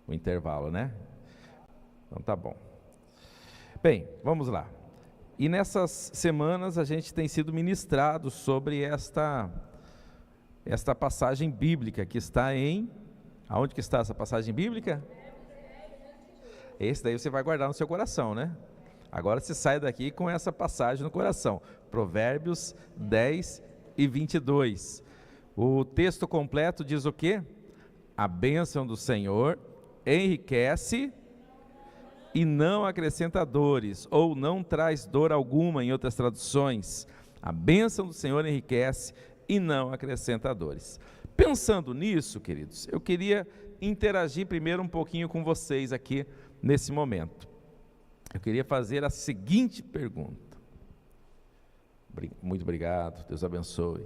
o intervalo, né? Então tá bom. Bem, vamos lá. E nessas semanas a gente tem sido ministrado sobre esta passagem bíblica que está em... Aonde que está essa passagem bíblica? Esse daí você vai guardar no seu coração, né? Agora você sai daqui com essa passagem no coração. Provérbios 10 e 22. O texto completo diz o quê? A bênção do Senhor enriquece e não acrescenta dores, ou não traz dor alguma, em outras traduções. A bênção do Senhor enriquece e não acrescenta dores. Pensando nisso, queridos, eu queria interagir primeiro um pouquinho com vocês aqui nesse momento. Eu queria fazer a seguinte pergunta. Muito obrigado, Deus abençoe.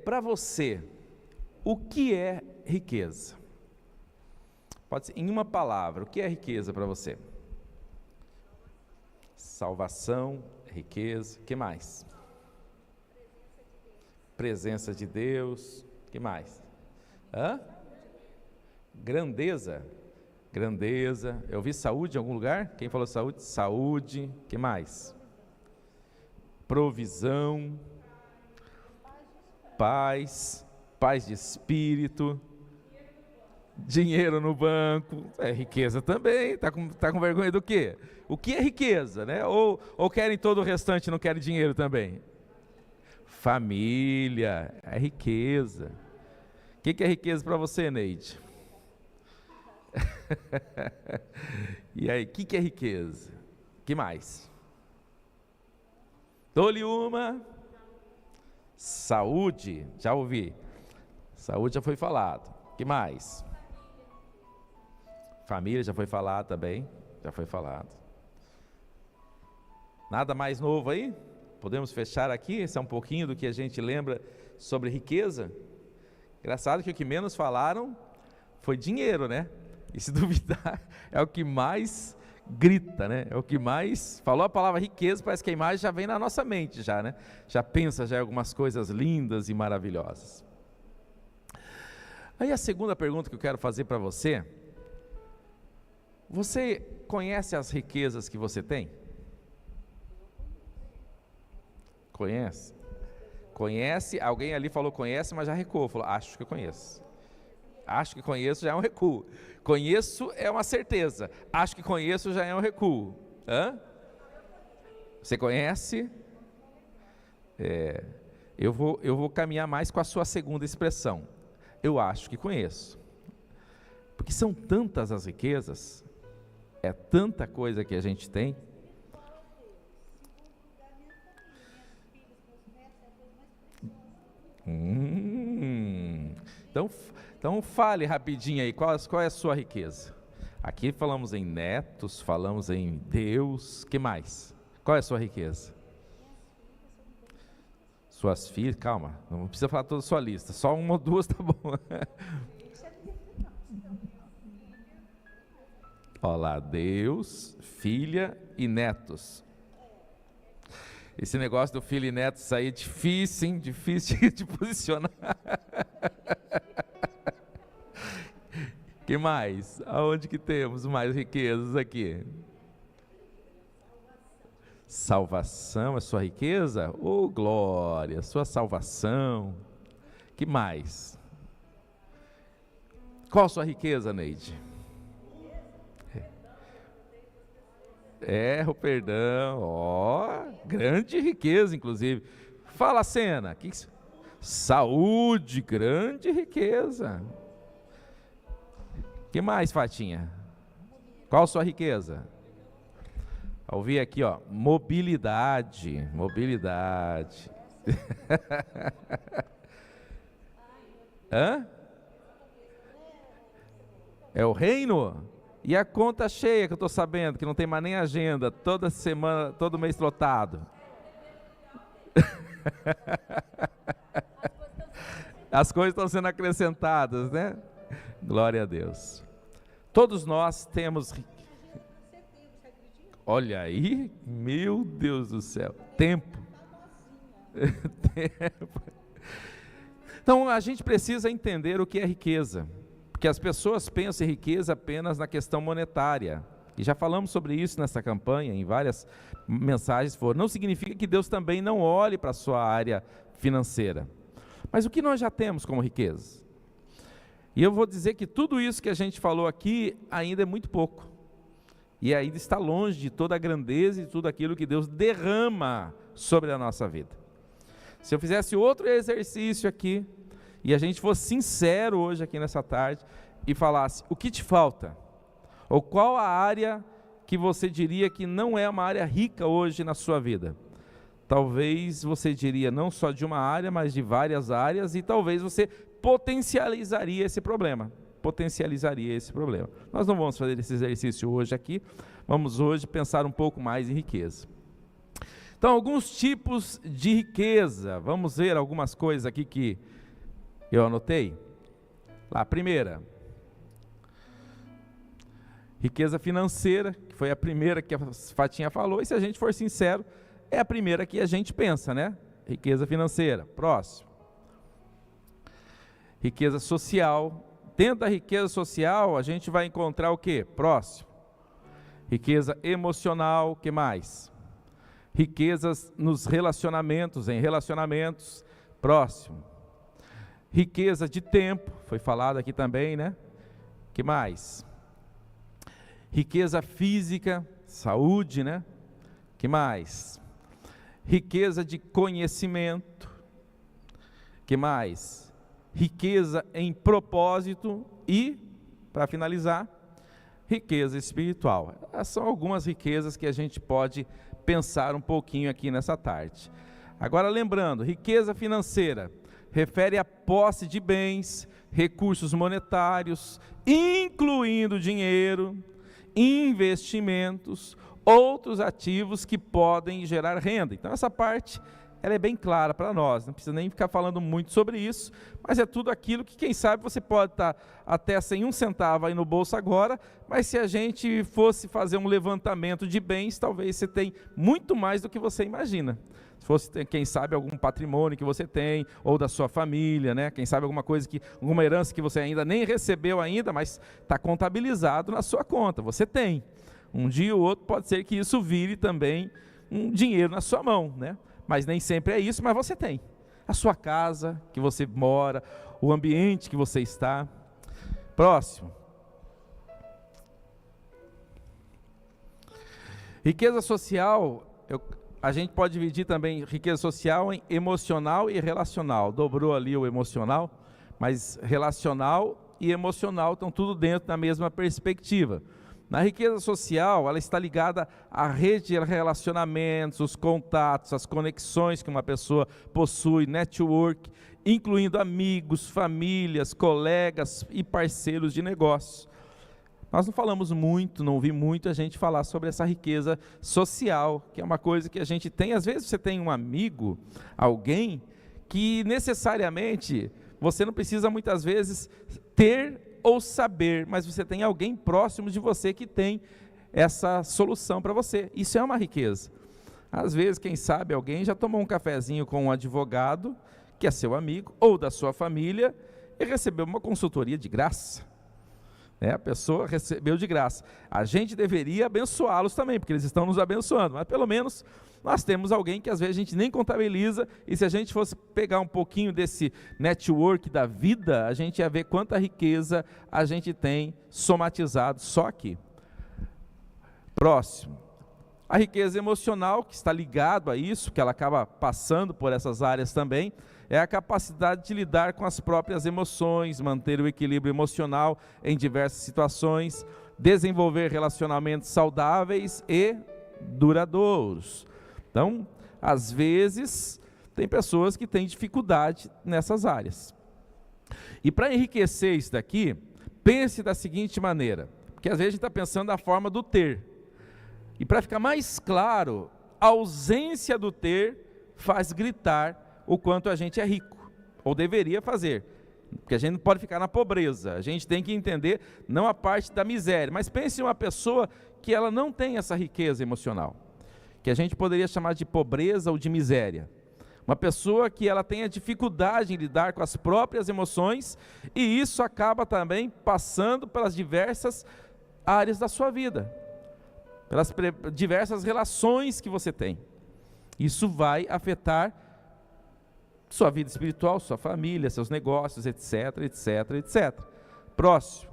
Para você, o que é riqueza? Pode ser em uma palavra, o que é riqueza para você? Salvação, riqueza, o que mais? Presença de Deus, o que mais? Grandeza. Grandeza, eu vi saúde em algum lugar? Quem falou saúde? Saúde, o que mais? Provisão, paz de espírito, dinheiro no banco, riqueza também. Tá com vergonha do quê? O que é riqueza, né? Ou querem todo o restante e não querem dinheiro também? Família, é riqueza. O que é riqueza para você, Neide? E aí, o que é riqueza? O que mais? Dou-lhe uma. Saúde, já ouvi. Saúde já foi falado. O que mais? Família já foi falado também. Já foi falado. Nada mais novo aí? Podemos fechar aqui? Esse é um pouquinho do que a gente lembra sobre riqueza. Engraçado que o que menos falaram foi dinheiro, né? E se duvidar, é o que mais grita, né? É o que mais... Falou a palavra riqueza, parece que a imagem já vem na nossa mente já, né? Já pensa já em algumas coisas lindas e maravilhosas. Aí a segunda pergunta que eu quero fazer para você: você conhece as riquezas que você tem? Conhece? Conhece? Alguém ali falou conhece, mas já recuou, falou acho que eu conheço. Acho que conheço já é um recuo. Conheço é uma certeza. Acho que conheço já é um recuo. Você conhece? Eu vou caminhar mais com a sua segunda expressão. Eu acho que conheço. Porque são tantas as riquezas, é tanta coisa que a gente tem. Então fale rapidinho aí, qual é a sua riqueza? Aqui falamos em netos, falamos em Deus, que mais? Qual é a sua riqueza? Suas filhas, calma, não precisa falar toda a sua lista, só uma ou duas tá bom. Olha lá, Deus, filha e netos. Esse negócio do filho e neto sair é difícil, hein? Difícil de posicionar. Que mais? Aonde que temos mais riquezas aqui? Salvação é sua riqueza? Oh, glória, sua salvação. Que mais? Qual a sua riqueza, Neide? O perdão, grande riqueza, inclusive. Fala, Sena. Saúde, grande riqueza. Que mais, Fatinha? Qual a sua riqueza? Ouvi aqui, ó, mobilidade. É o reino? E a conta cheia que eu estou sabendo, que não tem mais nem agenda, toda semana, todo mês lotado. As coisas estão sendo acrescentadas, né? Glória a Deus. Todos nós temos... Olha aí, meu Deus do céu, tempo. Então a gente precisa entender o que é riqueza. Porque as pessoas pensam em riqueza apenas na questão monetária. E já falamos sobre isso nessa campanha, em várias mensagens foram. Não significa que Deus também não olhe para a sua área financeira. Mas o que nós já temos como riqueza? E eu vou dizer que tudo isso que a gente falou aqui ainda é muito pouco. E ainda está longe de toda a grandeza e tudo aquilo que Deus derrama sobre a nossa vida. Se eu fizesse outro exercício aqui, e a gente fosse sincero hoje aqui nessa tarde, e falasse, o que te falta? Ou qual a área que você diria que não é uma área rica hoje na sua vida? Talvez você diria não só de uma área, mas de várias áreas, e talvez você potencializaria esse problema. Nós não vamos fazer esse exercício hoje aqui, vamos hoje pensar um pouco mais em riqueza. Então, alguns tipos de riqueza, vamos ver algumas coisas aqui que eu anotei. Lá, a primeira, riqueza financeira, que foi a primeira que a Fatinha falou, e se a gente for sincero, é a primeira que a gente pensa, né? Riqueza financeira. Próximo. Riqueza social. Dentro da riqueza social, a gente vai encontrar o quê? Próximo. Riqueza emocional, o que mais? Riquezas nos relacionamentos, em relacionamentos. Próximo. Riqueza de tempo, foi falado aqui também, né? O que mais? Riqueza física, saúde, né? O que mais? Riqueza de conhecimento. O que mais? Riqueza em propósito e, para finalizar, riqueza espiritual. Essas são algumas riquezas que a gente pode pensar um pouquinho aqui nessa tarde. Agora lembrando, riqueza financeira refere à posse de bens, recursos monetários, incluindo dinheiro, investimentos, outros ativos que podem gerar renda. Então essa parte ela é bem clara para nós, não precisa nem ficar falando muito sobre isso, mas é tudo aquilo que quem sabe você pode estar até sem um centavo aí no bolso agora, mas se a gente fosse fazer um levantamento de bens, talvez você tenha muito mais do que você imagina. Se fosse, quem sabe, algum patrimônio que você tem, ou da sua família, né? Quem sabe alguma herança que você ainda nem recebeu ainda, mas está contabilizado na sua conta, você tem. Um dia ou outro pode ser que isso vire também um dinheiro na sua mão, né? Mas nem sempre é isso, mas você tem. A sua casa, que você mora, o ambiente que você está. Próximo. Riqueza social, a gente pode dividir também riqueza social em emocional e relacional. Dobrou ali o emocional, mas relacional e emocional estão tudo dentro da mesma perspectiva. Na riqueza social, ela está ligada à rede de relacionamentos, os contatos, as conexões que uma pessoa possui, network, incluindo amigos, famílias, colegas e parceiros de negócio. Nós não falamos muito, não ouvi muito a gente falar sobre essa riqueza social, que é uma coisa que a gente tem. Às vezes você tem um amigo, alguém, que necessariamente você não precisa muitas vezes ter ou saber, mas você tem alguém próximo de você que tem essa solução para você. Isso é uma riqueza. Às vezes, quem sabe, alguém já tomou um cafezinho com um advogado, que é seu amigo, ou da sua família, e recebeu uma consultoria de graça. A pessoa recebeu de graça. A gente deveria abençoá-los também, porque eles estão nos abençoando, mas pelo menos nós temos alguém que às vezes a gente nem contabiliza, e se a gente fosse pegar um pouquinho desse network da vida, a gente ia ver quanta riqueza a gente tem somatizado só aqui. Próximo. A riqueza emocional, que está ligado a isso, que ela acaba passando por essas áreas também, é a capacidade de lidar com as próprias emoções, manter o equilíbrio emocional em diversas situações, desenvolver relacionamentos saudáveis e duradouros. Então, às vezes, tem pessoas que têm dificuldade nessas áreas. E para enriquecer isso daqui, pense da seguinte maneira, porque às vezes a gente está pensando na forma do ter. E para ficar mais claro, a ausência do ter faz gritar o quanto a gente é rico, ou deveria fazer, porque a gente não pode ficar na pobreza, a gente tem que entender não a parte da miséria, mas pense em uma pessoa que ela não tem essa riqueza emocional, que a gente poderia chamar de pobreza ou de miséria. Uma pessoa que ela tenha dificuldade em lidar com as próprias emoções, e isso acaba também passando pelas diversas áreas da sua vida, pelas diversas relações que você tem. Isso vai afetar sua vida espiritual, sua família, seus negócios, etc, etc, etc. Próximo.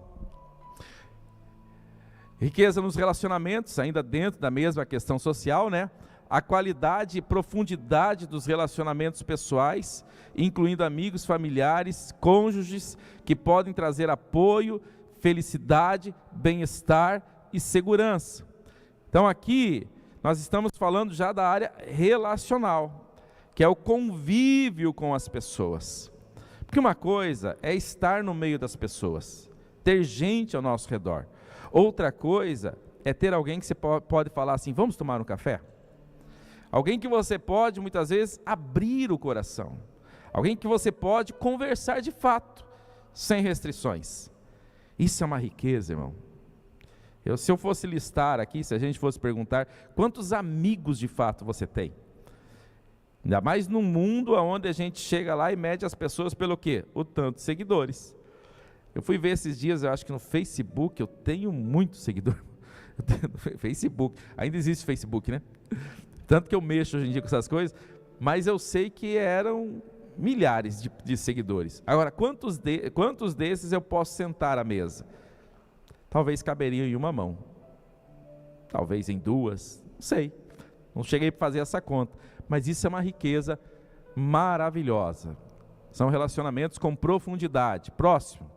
Riqueza nos relacionamentos, ainda dentro da mesma questão social, né? A qualidade e profundidade dos relacionamentos pessoais, incluindo amigos, familiares, cônjuges, que podem trazer apoio, felicidade, bem-estar e segurança. Então aqui nós estamos falando já da área relacional, que é o convívio com as pessoas. Porque uma coisa é estar no meio das pessoas, ter gente ao nosso redor. Outra coisa é ter alguém que você pode falar assim, vamos tomar um café? Alguém que você pode, muitas vezes, abrir o coração. Alguém que você pode conversar de fato, sem restrições. Isso é uma riqueza, irmão. Se eu fosse listar aqui, se a gente fosse perguntar, quantos amigos de fato você tem? Ainda mais num mundo onde a gente chega lá e mede as pessoas pelo quê? O tanto de seguidores. Eu fui ver esses dias, eu acho que no Facebook, eu tenho muito seguidor. Facebook, ainda existe Facebook, né? Tanto que eu mexo hoje em dia com essas coisas, mas eu sei que eram milhares de seguidores. Agora, quantos desses eu posso sentar à mesa? Talvez caberiam em uma mão, talvez em duas, não sei. Não cheguei para fazer essa conta, mas isso é uma riqueza maravilhosa. São relacionamentos com profundidade. Próximo.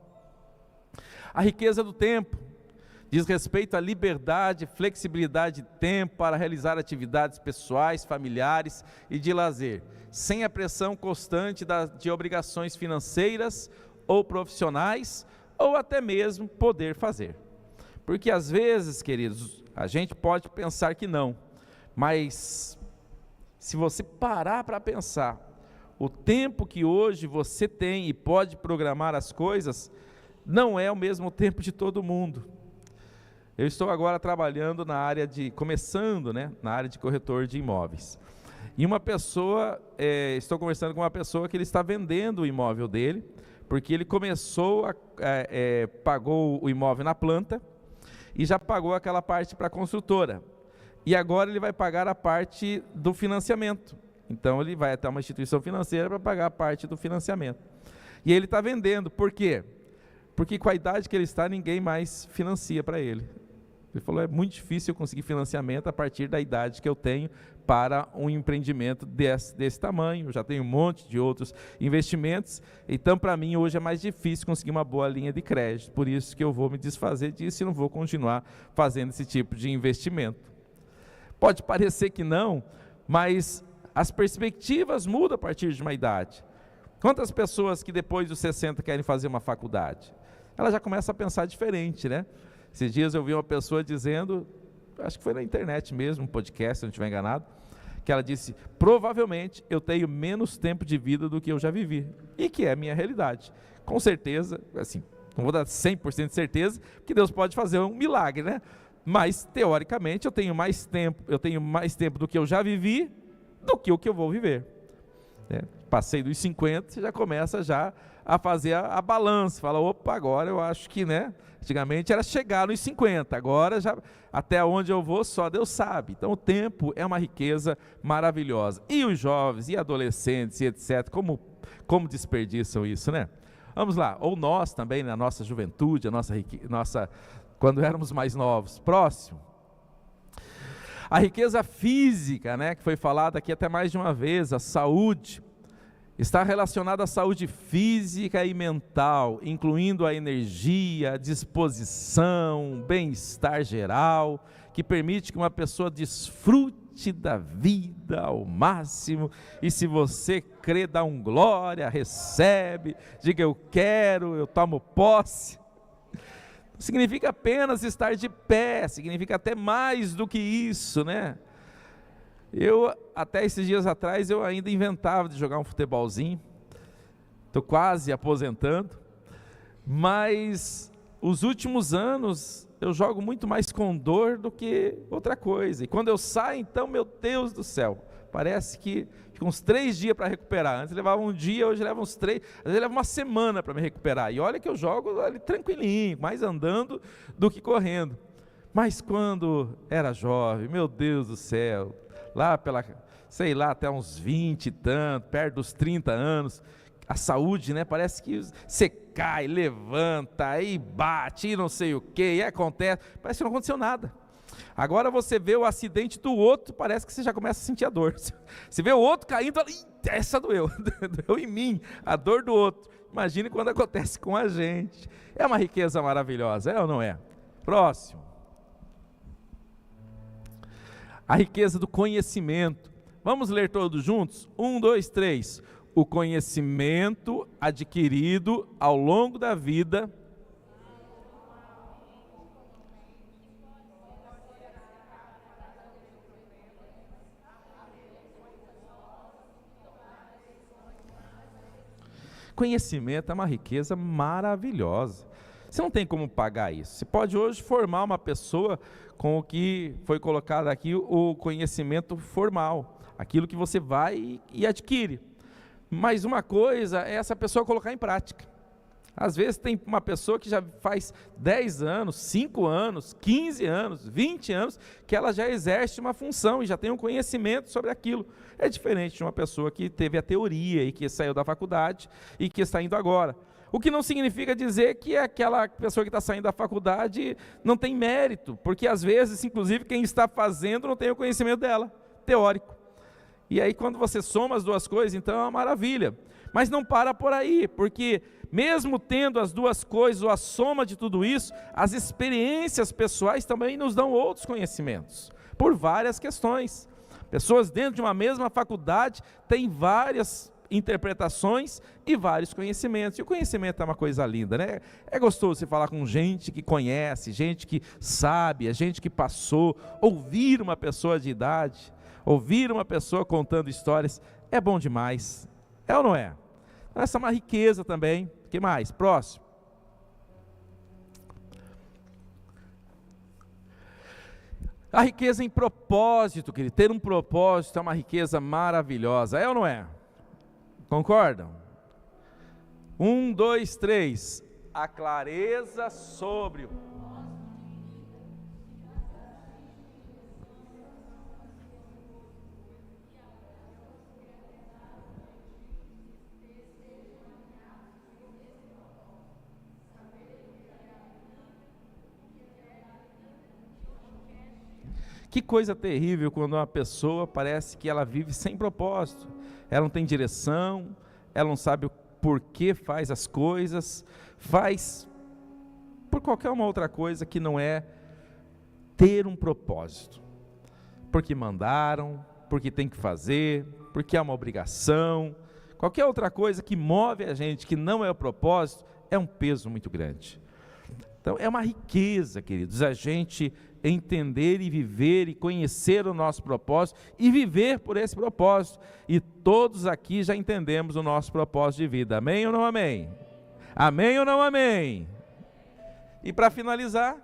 A riqueza do tempo diz respeito à liberdade, flexibilidade de tempo para realizar atividades pessoais, familiares e de lazer, sem a pressão constante de obrigações financeiras ou profissionais, ou até mesmo poder fazer. Porque às vezes, queridos, a gente pode pensar que não, mas se você parar para pensar, o tempo que hoje você tem e pode programar as coisas, não é o mesmo tempo de todo mundo. Eu estou agora trabalhando começando, né, na área de corretor de imóveis. E estou conversando com uma pessoa que ele está vendendo o imóvel dele, porque ele pagou o imóvel na planta e já pagou aquela parte para a construtora. E agora ele vai pagar a parte do financiamento. Então ele vai até uma instituição financeira para pagar a parte do financiamento. E ele está vendendo, por quê? Porque com a idade que ele está, ninguém mais financia para ele. Ele falou, é muito difícil eu conseguir financiamento a partir da idade que eu tenho para um empreendimento desse tamanho. Eu já tenho um monte de outros investimentos, então para mim hoje é mais difícil conseguir uma boa linha de crédito. Por isso que eu vou me desfazer disso e não vou continuar fazendo esse tipo de investimento. Pode parecer que não, mas as perspectivas mudam a partir de uma idade. Quantas pessoas que depois dos 60 querem fazer uma faculdade? Ela já começa a pensar diferente, né? Esses dias eu vi uma pessoa dizendo, acho que foi na internet mesmo, um podcast, se eu não estiver enganado, que ela disse, provavelmente eu tenho menos tempo de vida do que eu já vivi, e que é a minha realidade. Com certeza, assim, não vou dar 100% de certeza, que Deus pode fazer um milagre, né? Mas, teoricamente, eu tenho mais tempo do que eu já vivi, do que o que eu vou viver. Passei dos 50, você já começa a fazer a balança, fala, opa, agora eu acho que, né? Antigamente era chegar nos 50, agora já até onde eu vou só Deus sabe. Então o tempo é uma riqueza maravilhosa. E os jovens e adolescentes e etc, como desperdiçam isso, né? Vamos lá, ou nós também na nossa juventude, quando éramos mais novos. Próximo. A riqueza física, né, que foi falada aqui até mais de uma vez, a saúde. Está relacionada à saúde física e mental, incluindo a energia, a disposição, bem-estar geral, que permite que uma pessoa desfrute da vida ao máximo, e se você crê, dá um glória, recebe, diga eu quero, eu tomo posse. Não significa apenas estar de pé, significa até mais do que isso, né? Até esses dias atrás, eu ainda inventava de jogar um futebolzinho, estou quase aposentando, mas os últimos anos eu jogo muito mais com dor do que outra coisa, e quando eu saio, então, meu Deus do céu, Parece que fica uns 3 dias para recuperar. Antes levava um dia, hoje leva uns 3, às vezes leva uma semana para me recuperar. E olha que eu jogo ali tranquilinho, mais andando do que correndo. Mas quando era jovem, meu Deus do céu, lá sei lá, até uns 20 e tanto, perto dos 30 anos, a saúde, né, parece que você cai, levanta, aí bate, e não sei o que, e acontece, parece que não aconteceu nada. Agora você vê o acidente do outro, parece que você já começa a sentir a dor. Você vê o outro caindo, essa doeu, doeu em mim, a dor do outro. Imagine quando acontece com a gente. É uma riqueza maravilhosa, é ou não é? Próximo. A riqueza do conhecimento. Vamos ler todos juntos? 1, 2, 3. O conhecimento adquirido ao longo da vida. Conhecimento é uma riqueza maravilhosa. Você não tem como pagar isso. Você pode hoje formar uma pessoa com o que foi colocado aqui, o conhecimento formal, aquilo que você vai e adquire. Mas uma coisa é essa pessoa colocar em prática. Às vezes tem uma pessoa que já faz 10 anos, 5 anos, 15 anos, 20 anos, que ela já exerce uma função e já tem um conhecimento sobre aquilo. É diferente de uma pessoa que teve a teoria e que saiu da faculdade e que está indo agora. O que não significa dizer que aquela pessoa que está saindo da faculdade não tem mérito, porque às vezes, inclusive, quem está fazendo não tem o conhecimento dela, teórico. E aí quando você soma as duas coisas, então é uma maravilha. Mas não para por aí, porque mesmo tendo as duas coisas, ou a soma de tudo isso, as experiências pessoais também nos dão outros conhecimentos, por várias questões. Pessoas dentro de uma mesma faculdade têm várias interpretações e vários conhecimentos. E o conhecimento é uma coisa linda, né? É gostoso você falar com gente que conhece, gente que sabe, gente que passou, ouvir uma pessoa de idade, ouvir uma pessoa contando histórias, é bom demais. É ou não é? Essa é uma riqueza também. O que mais? Próximo. A riqueza em propósito, querido. Ter um propósito é uma riqueza maravilhosa. É ou não é? Concordam? 1, 2, 3. A clareza sobre o... Que coisa terrível quando uma pessoa parece que ela vive sem propósito, ela não tem direção, ela não sabe o porquê faz as coisas, faz por qualquer uma outra coisa que não é ter um propósito, porque mandaram, porque tem que fazer, porque é uma obrigação, qualquer outra coisa que move a gente que não é o propósito, é um peso muito grande. Então é uma riqueza, queridos, a gente entender e viver e conhecer o nosso propósito e viver por esse propósito. E todos aqui já entendemos o nosso propósito de vida. Amém ou não amém? Amém ou não amém? E para finalizar,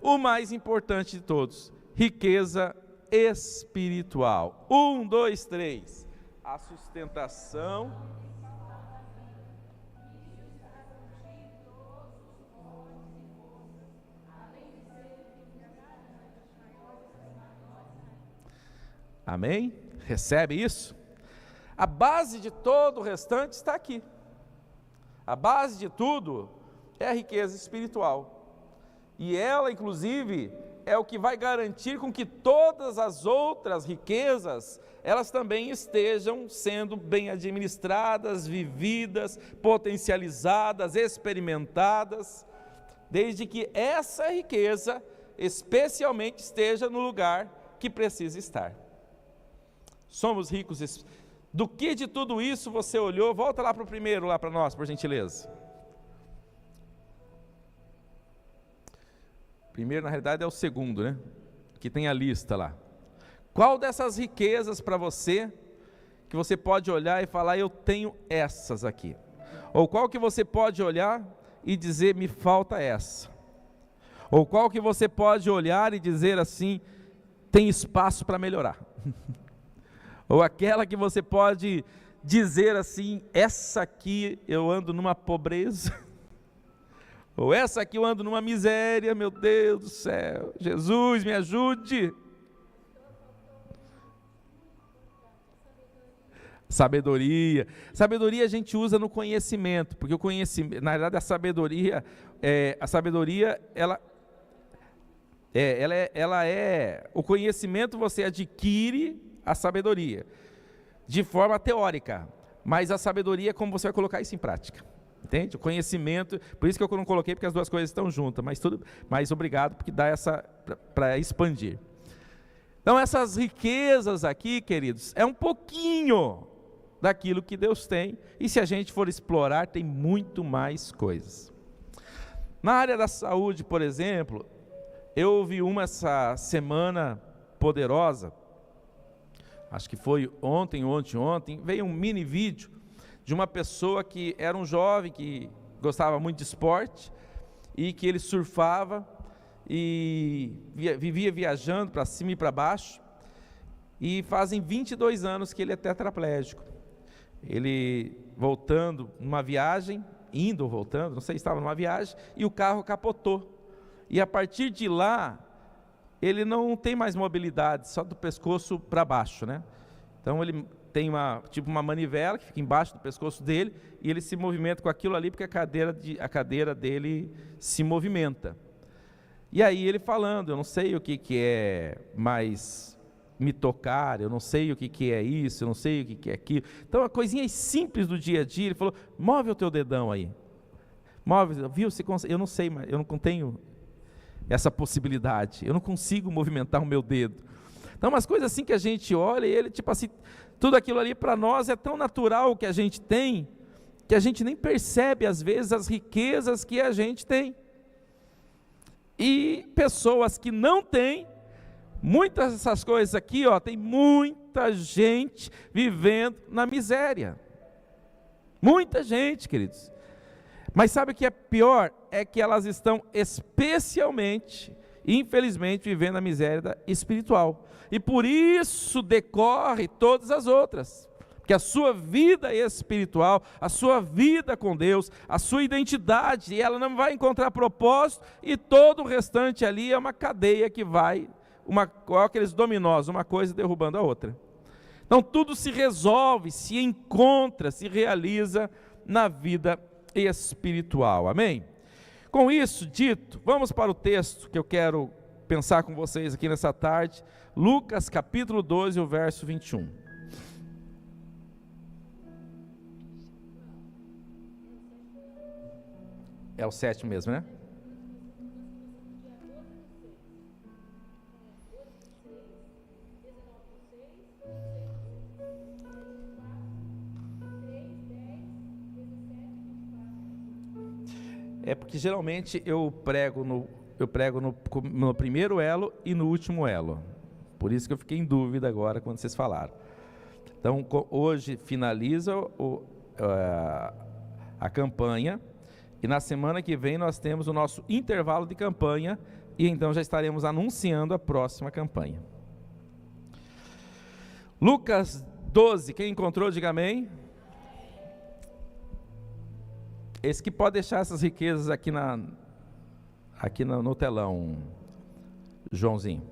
o mais importante de todos, riqueza espiritual. 1, 2, 3. A sustentação. Amém? Recebe isso? A base de todo o restante está aqui. A base de tudo é a riqueza espiritual. E ela, inclusive, é o que vai garantir com que todas as outras riquezas, elas também estejam sendo bem administradas, vividas, potencializadas, experimentadas, desde que essa riqueza especialmente esteja no lugar que precisa estar. Somos ricos. Do que de tudo isso você olhou? Volta lá para o primeiro, lá para nós, por gentileza. Primeiro, na realidade, é o segundo, né? Que tem a lista lá. Qual dessas riquezas para você, que você pode olhar e falar, eu tenho essas aqui? Ou qual que você pode olhar e dizer, me falta essa? Ou qual que você pode olhar e dizer assim, tem espaço para melhorar? Ou aquela que você pode dizer assim: essa aqui eu ando numa pobreza, ou essa aqui eu ando numa miséria, meu Deus do céu, Jesus me ajude. Sabedoria a gente usa no conhecimento, porque o conhecimento, na verdade, a sabedoria, ela é o conhecimento. Você adquire a sabedoria de forma teórica, mas a sabedoria é como você vai colocar isso em prática, entende? O conhecimento, por isso que eu não coloquei, porque as duas coisas estão juntas, mas obrigado, porque dá essa para expandir. Então essas riquezas aqui, queridos, é um pouquinho daquilo que Deus tem, e se a gente for explorar, tem muito mais coisas. Na área da saúde, por exemplo, eu ouvi essa semana poderosa, acho que foi ontem, veio um mini vídeo de uma pessoa que era um jovem que gostava muito de esporte, e que ele surfava, e vivia viajando para cima e para baixo, e fazem 22 anos que ele é tetraplégico. Ele voltando numa viagem, indo ou voltando, não sei, estava numa viagem, e o carro capotou, e a partir de lá, ele não tem mais mobilidade, só do pescoço para baixo, né? Então ele tem uma manivela que fica embaixo do pescoço dele, e ele se movimenta com aquilo ali, porque a cadeira dele se movimenta. E aí ele falando: eu não sei o que é mais me tocar, eu não sei o que é isso, eu não sei o que é aquilo. Então, coisinhas simples do dia a dia, ele falou: move o teu dedão aí, move, viu, eu não sei, mas eu não tenho essa possibilidade, eu não consigo movimentar o meu dedo. Então, umas coisas assim que a gente olha, e ele, tipo assim, tudo aquilo ali para nós é tão natural que a gente tem, que a gente nem percebe às vezes as riquezas que a gente tem. E pessoas que não têm muitas dessas coisas aqui, tem muita gente vivendo na miséria. Muita gente, queridos. Mas sabe o que é pior? É que elas estão especialmente, infelizmente, vivendo a miséria espiritual. E por isso decorre todas as outras. Porque a sua vida espiritual, a sua vida com Deus, a sua identidade, ela não vai encontrar propósito, e todo o restante ali é uma cadeia que vai, aqueles dominós, uma coisa derrubando a outra. Então tudo se resolve, se encontra, se realiza na vida espiritual, amém? Com isso dito, vamos para o texto que eu quero pensar com vocês aqui nessa tarde, Lucas capítulo 12, o verso 21. É o 7 mesmo, né? É porque geralmente eu prego no primeiro elo e no último elo. Por isso que eu fiquei em dúvida agora quando vocês falaram. Então, hoje finaliza a campanha, e na semana que vem nós temos o nosso intervalo de campanha, e então já estaremos anunciando a próxima campanha. Lucas 12, quem encontrou, diga amém. Esse que pode deixar essas riquezas aqui no telão, Joãozinho.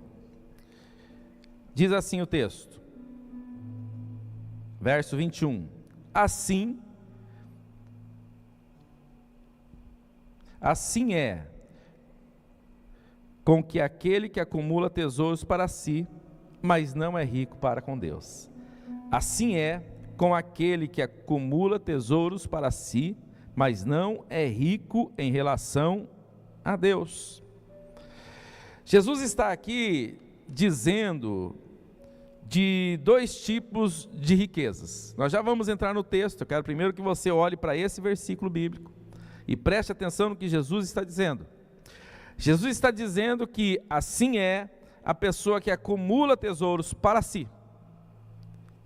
Diz assim o texto, verso 21. Assim é com que aquele que acumula tesouros para si, mas não é rico para com Deus. Assim é com aquele que acumula tesouros para si, mas não é rico em relação a Deus. Jesus está aqui dizendo de dois tipos de riquezas. Nós já vamos entrar no texto. Eu quero primeiro que você olhe para esse versículo bíblico e preste atenção no que Jesus está dizendo. Jesus está dizendo que assim é a pessoa que acumula tesouros para si.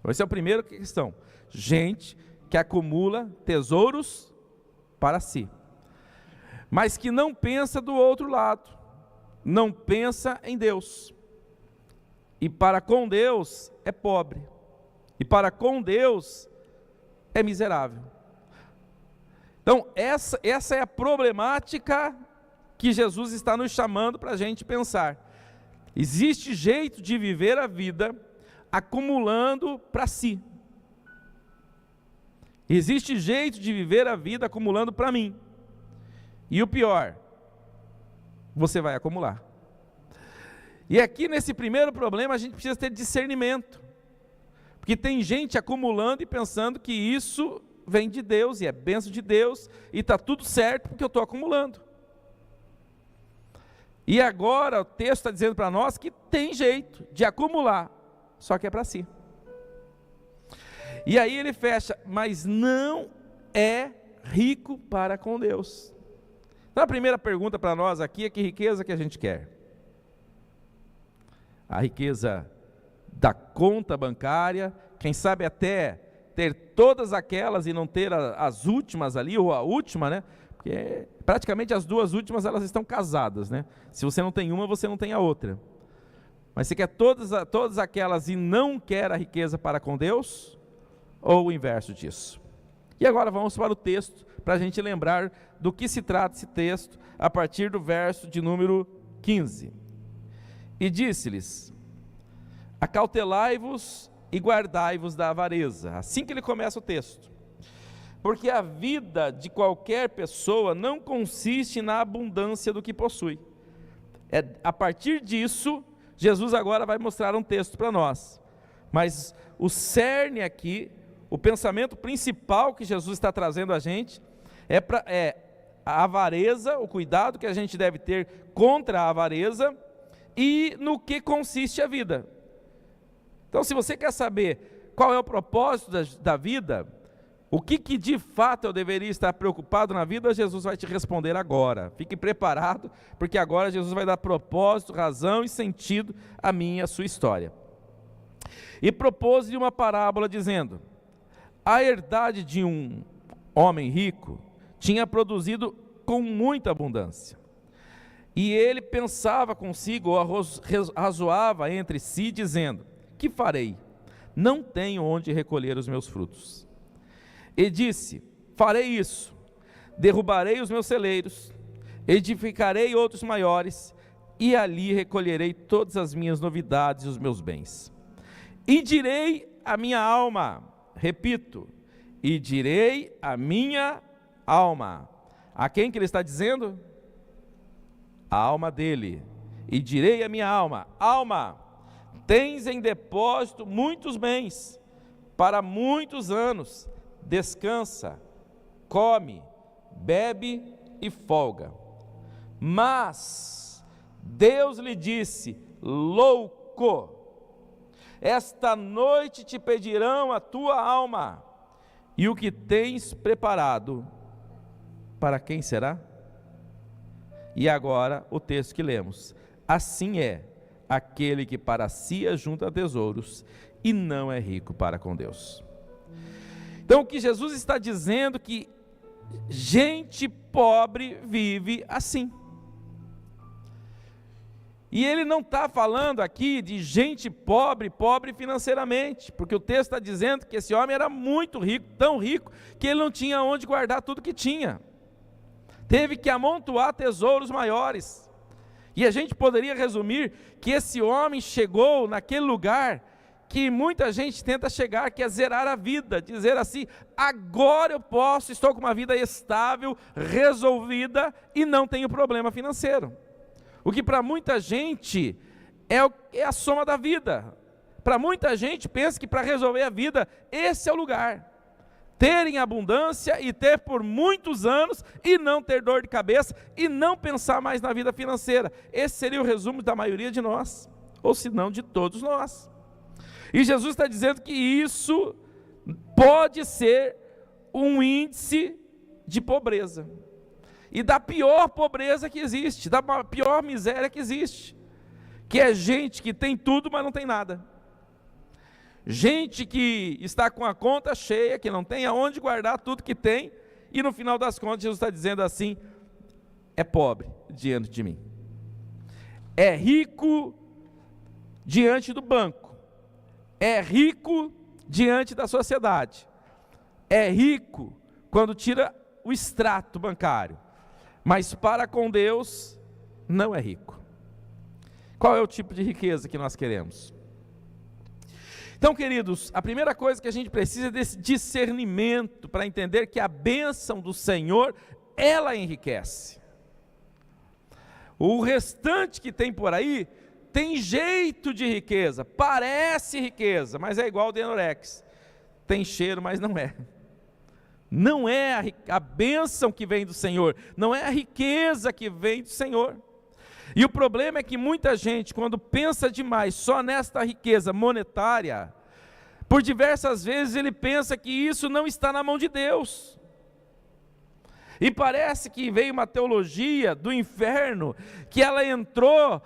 Essa é a primeira questão. Gente que acumula tesouros para si, mas que não pensa do outro lado, não pensa em Deus. e para com Deus é pobre, e para com Deus é miserável. Então, essa é a problemática que Jesus está nos chamando para a gente pensar. Existe jeito de viver a vida acumulando para si. Existe jeito de viver a vida acumulando para mim. E o pior, você vai acumular. E aqui nesse primeiro problema a gente precisa ter discernimento. Porque tem gente acumulando e pensando que isso vem de Deus e é bênção de Deus e está tudo certo porque eu estou acumulando. E agora o texto está dizendo para nós que tem jeito de acumular, só que é para si. E aí ele fecha, mas não é rico para com Deus. Então a primeira pergunta para nós aqui é: que riqueza que a gente quer? A riqueza da conta bancária, quem sabe até ter todas aquelas e não ter as últimas ali, ou a última, né? Porque praticamente as duas últimas elas estão casadas, né? Se você não tem uma, você não tem a outra. Mas você quer todas aquelas e não quer a riqueza para com Deus? Ou o inverso disso? E agora vamos para o texto, para a gente lembrar do que se trata esse texto, a partir do verso de número 15. E disse-lhes: acautelai-vos e guardai-vos da avareza. Assim que ele começa o texto. Porque a vida de qualquer pessoa não consiste na abundância do que possui. A partir disso, Jesus agora vai mostrar um texto para nós. Mas o cerne aqui, o pensamento principal que Jesus está trazendo a gente, é a avareza, o cuidado que a gente deve ter contra a avareza e no que consiste a vida. Então, se você quer saber qual é o propósito da vida, o que de fato eu deveria estar preocupado na vida, Jesus vai te responder agora. Fique preparado, porque agora Jesus vai dar propósito, razão e sentido à minha e à sua história. E propôs-lhe uma parábola dizendo: a herdade de um homem rico tinha produzido com muita abundância. E ele pensava consigo, ou razoava entre si, dizendo: que farei? Não tenho onde recolher os meus frutos. E disse: farei isso, derrubarei os meus celeiros, edificarei outros maiores, e ali recolherei todas as minhas novidades e os meus bens. E direi à minha alma, repito, e direi à minha alma. A quem que ele está dizendo? A alma dele. E direi à minha alma: alma, tens em depósito muitos bens, para muitos anos, descansa, come, bebe e folga. Mas Deus lhe disse: louco, esta noite te pedirão a tua alma, e o que tens preparado, para quem será? E agora o texto que lemos: assim é aquele que para si ajunta tesouros e não é rico para com Deus. Então o que Jesus está dizendo é que gente pobre vive assim. E ele não está falando aqui de gente pobre financeiramente, porque o texto está dizendo que esse homem era muito rico, tão rico, que ele não tinha onde guardar tudo que tinha. Teve que amontoar tesouros maiores. E a gente poderia resumir que esse homem chegou naquele lugar que muita gente tenta chegar, que é zerar a vida, dizer assim: agora eu posso, estou com uma vida estável, resolvida e não tenho problema financeiro. O que para muita gente é a soma da vida. Para muita gente pensa que para resolver a vida, esse é o lugar. Ter em abundância e ter por muitos anos e não ter dor de cabeça e não pensar mais na vida financeira. Esse seria o resumo da maioria de nós, ou se não de todos nós. E Jesus está dizendo que isso pode ser um índice de pobreza. E da pior pobreza que existe, da pior miséria que existe. Que é gente que tem tudo, mas não tem nada. Gente que está com a conta cheia, que não tem aonde guardar tudo que tem, e no final das contas Jesus está dizendo assim: é pobre diante de mim. É rico diante do banco, é rico diante da sociedade, é rico quando tira o extrato bancário, mas para com Deus não é rico. Qual é o tipo de riqueza que nós queremos? Então, queridos, a primeira coisa que a gente precisa é desse discernimento para entender que a bênção do Senhor, ela enriquece. O restante que tem por aí tem jeito de riqueza, parece riqueza, mas é igual o Denorex, tem cheiro, mas não é. Não é a bênção que vem do Senhor, não é a riqueza que vem do Senhor. E o problema é que muita gente, quando pensa demais só nesta riqueza monetária, por diversas vezes ele pensa que isso não está na mão de Deus. E parece que veio uma teologia do inferno, que ela entrou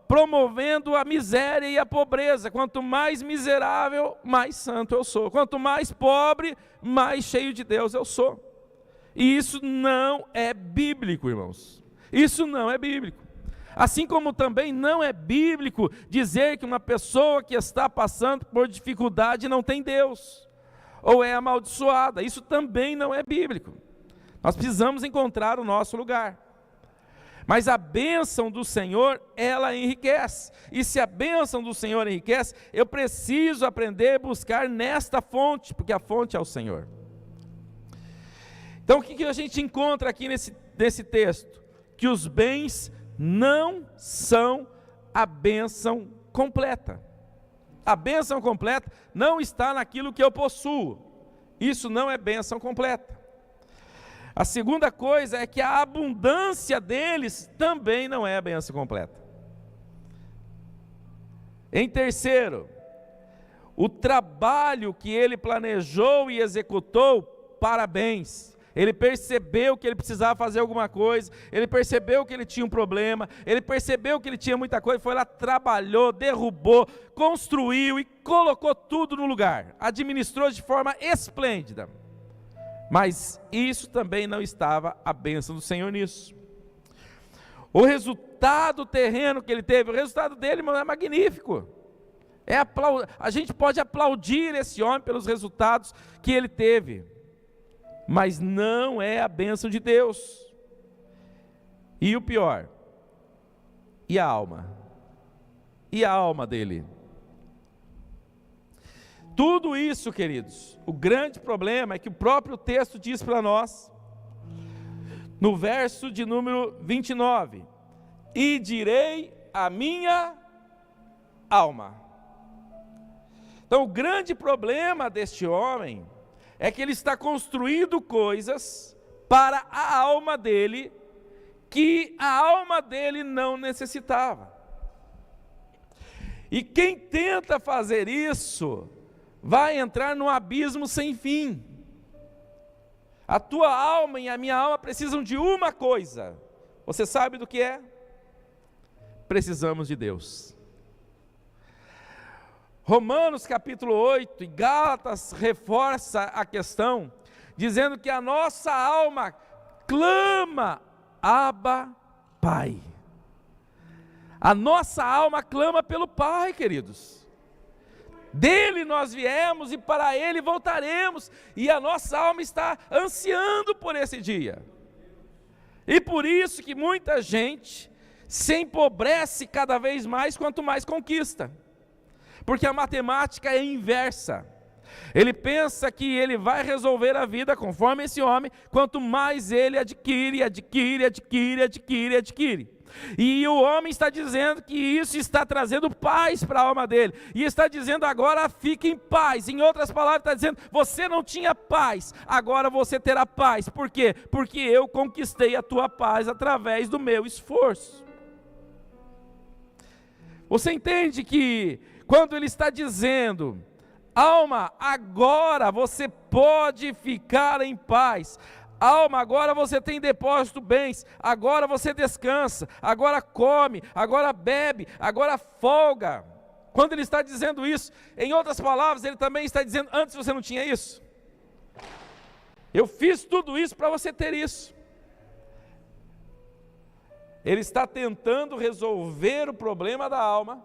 promovendo a miséria e a pobreza. Quanto mais miserável, mais santo eu sou. Quanto mais pobre, mais cheio de Deus eu sou. E isso não é bíblico, irmãos. Isso não é bíblico. Assim como também não é bíblico dizer que uma pessoa que está passando por dificuldade não tem Deus, ou é amaldiçoada. Isso também não é bíblico. Nós precisamos encontrar o nosso lugar. Mas a bênção do Senhor, ela enriquece. E se a bênção do Senhor enriquece, eu preciso aprender a buscar nesta fonte, porque a fonte é o Senhor. Então o que a gente encontra aqui nesse texto? Que os bens não são a bênção completa. A bênção completa não está naquilo que eu possuo. Isso não é bênção completa. A segunda coisa é que a abundância deles também não é a bênção completa. Em terceiro, o trabalho que ele planejou e executou, parabéns. Ele percebeu que ele precisava fazer alguma coisa, ele percebeu que ele tinha um problema, ele percebeu que ele tinha muita coisa, foi lá, trabalhou, derrubou, construiu e colocou tudo no lugar, administrou de forma esplêndida. Mas isso também não estava a bênção do Senhor nisso. O resultado terreno que ele teve, o resultado dele, irmão, é magnífico. A gente pode aplaudir esse homem pelos resultados que ele teve, mas não é a bênção de Deus. E o pior, e a alma? E a alma dele? Tudo isso, queridos, o grande problema é que o próprio texto diz para nós, no verso de número 29, e direi a minha alma. Então o grande problema deste homem é que ele está construindo coisas para a alma dele, que a alma dele não necessitava. E quem tenta fazer isso, vai entrar num abismo sem fim. A tua alma e a minha alma precisam de uma coisa. Você sabe do que é? Precisamos de Deus. Romanos capítulo 8 e Gálatas reforça a questão, dizendo que a nossa alma clama, Abba, Pai. A nossa alma clama pelo Pai, queridos. Dele nós viemos e para Ele voltaremos, e a nossa alma está ansiando por esse dia. E por isso que muita gente se empobrece cada vez mais quanto mais conquista, porque a matemática é inversa. Ele pensa que ele vai resolver a vida conforme esse homem, quanto mais ele adquire. E o homem está dizendo que isso está trazendo paz para a alma dele, e está dizendo agora fique em paz. Em outras palavras, está dizendo, você não tinha paz, agora você terá paz. Por quê? Porque eu conquistei a tua paz através do meu esforço. Você entende que quando ele está dizendo, alma, agora você pode ficar em paz, alma, agora você tem depósito bens, agora você descansa, agora come, agora bebe, agora folga. Quando ele está dizendo isso, em outras palavras, ele também está dizendo, antes você não tinha isso. Eu fiz tudo isso para você ter isso. Ele está tentando resolver o problema da alma,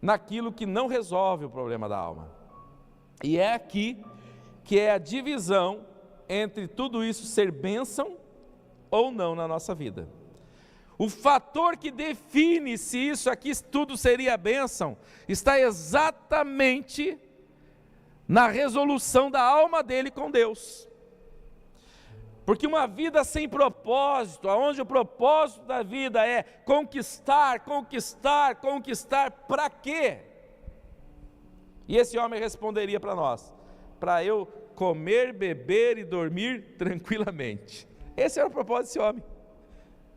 naquilo que não resolve o problema da alma. E é aqui que é a divisão entre tudo isso ser bênção ou não na nossa vida. O fator que define se isso aqui tudo seria bênção está exatamente na resolução da alma dele com Deus. Porque uma vida sem propósito, onde o propósito da vida é conquistar, para quê? E esse homem responderia para nós: para eu comer, beber e dormir tranquilamente. Esse era o propósito desse homem.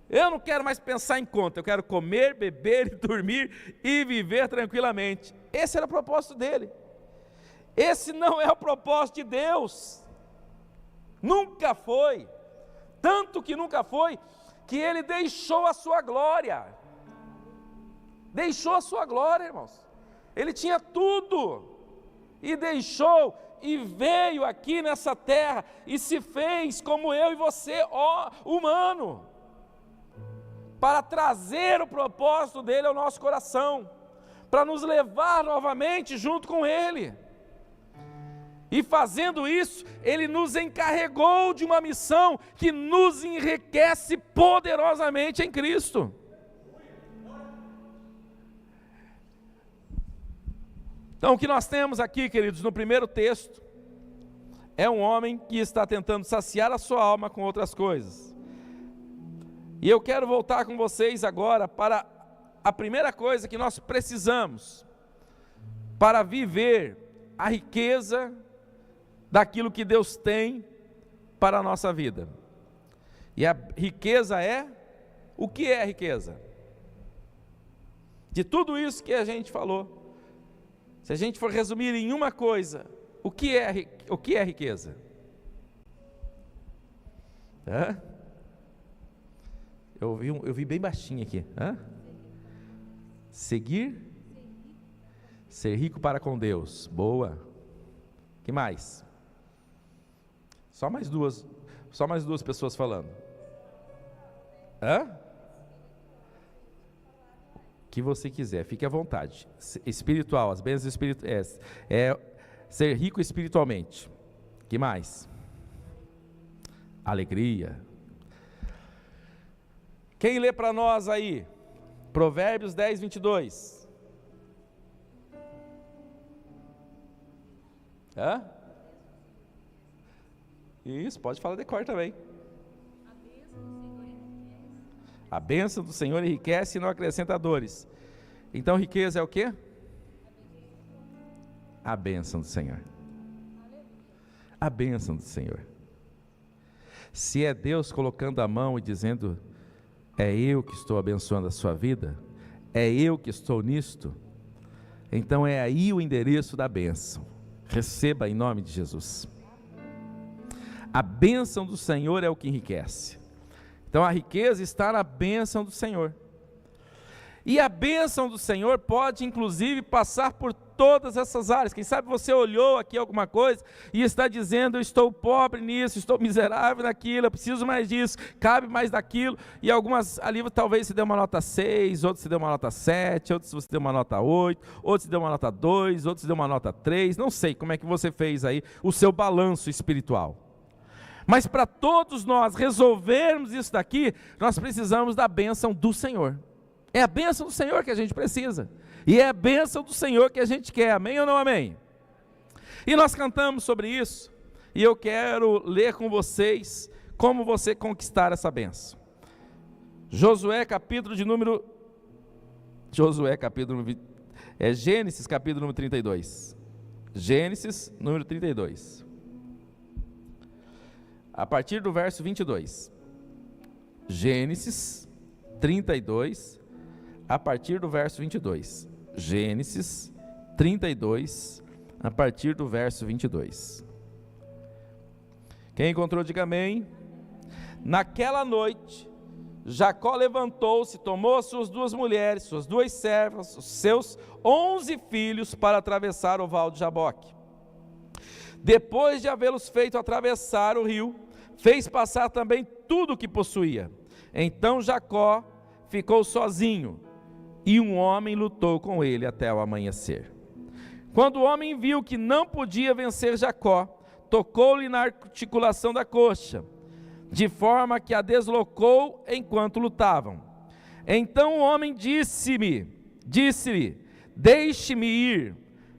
Eu não quero mais pensar em conta, eu quero comer, beber e dormir e viver tranquilamente. Esse era o propósito dele. Esse não é o propósito de Deus. Nunca foi. Tanto que nunca foi, que ele deixou a sua glória. Deixou a sua glória, irmãos. Ele tinha tudo. E deixou, e veio aqui nessa terra, e se fez como eu e você, ó humano, para trazer o propósito dele ao nosso coração, para nos levar novamente junto com ele. E fazendo isso, ele nos encarregou de uma missão que nos enriquece poderosamente em Cristo. Então, o que nós temos aqui, queridos, no primeiro texto, é um homem que está tentando saciar a sua alma com outras coisas. E eu quero voltar com vocês agora para a primeira coisa que nós precisamos para viver a riqueza daquilo que Deus tem para a nossa vida. E a riqueza é, o que é riqueza? De tudo isso que a gente falou, se a gente for resumir em uma coisa, o que é riqueza? Hã? Eu vi bem baixinho aqui. Hã? Seguir? Ser rico para com Deus. Boa. Que mais? Só mais duas pessoas falando. Hã? O que você quiser, fique à vontade. Espiritual, as bênçãos espirituais. É ser rico espiritualmente. Que mais? Alegria. Quem lê para nós aí? Provérbios 10, 22. Hã? Isso, pode falar de cor também. A bênção do Senhor enriquece e não acrescenta dores. Então riqueza é o quê? A bênção do Senhor. A bênção do Senhor. Se é Deus colocando a mão e dizendo: é eu que estou abençoando a sua vida, é eu que estou nisto, então é aí o endereço da bênção. Receba em nome de Jesus. A bênção do Senhor é o que enriquece. Então a riqueza está na bênção do Senhor. E a bênção do Senhor pode inclusive passar por todas essas áreas. Quem sabe você olhou aqui alguma coisa e está dizendo: eu estou pobre nisso, estou miserável naquilo, eu preciso mais disso, cabe mais daquilo. E algumas ali talvez você deu uma nota 6, outros você deu uma nota 7, outros você deu uma nota 8, outros você deu uma nota 2, outros você deu uma nota 3, não sei como é que você fez aí o seu balanço espiritual. Mas para todos nós resolvermos isso daqui, nós precisamos da bênção do Senhor. É a bênção do Senhor que a gente precisa. E é a bênção do Senhor que a gente quer. Amém ou não amém? E nós cantamos sobre isso. E eu quero ler com vocês como você conquistar essa bênção. Gênesis capítulo número 32. Gênesis número 32. A partir do verso 22. Gênesis 32, a partir do verso 22. Gênesis 32, a partir do verso 22. Quem encontrou, diga amém. Naquela noite, Jacó levantou-se, tomou as suas 2 mulheres, suas 2 servas, os seus 11 filhos para atravessar o val de Jaboque. Depois de havê-los feito atravessar o rio, fez passar também tudo o que possuía. Então Jacó ficou sozinho, e um homem lutou com ele até o amanhecer. Quando o homem viu que não podia vencer Jacó, tocou-lhe na articulação da coxa, de forma que a deslocou enquanto lutavam. Então o homem disse-lhe: deixe-me ir,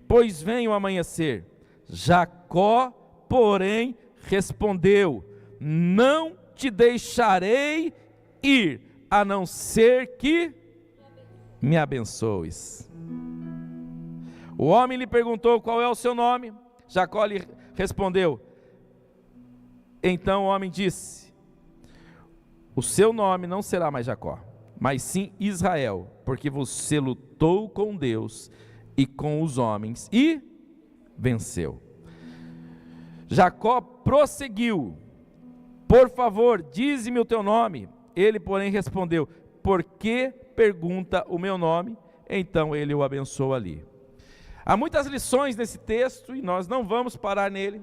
pois vem o amanhecer. Jacó, porém, respondeu: não te deixarei ir, a não ser que me abençoes. O homem lhe perguntou: qual é o seu nome? Jacó lhe respondeu. Então o homem disse: o seu nome não será mais Jacó, mas sim Israel, porque você lutou com Deus e com os homens e venceu. Jacó prosseguiu: por favor, dize-me o teu nome. Ele, porém, respondeu: por que pergunta o meu nome? Então ele o abençoou ali. Há muitas lições nesse texto e nós não vamos parar nele.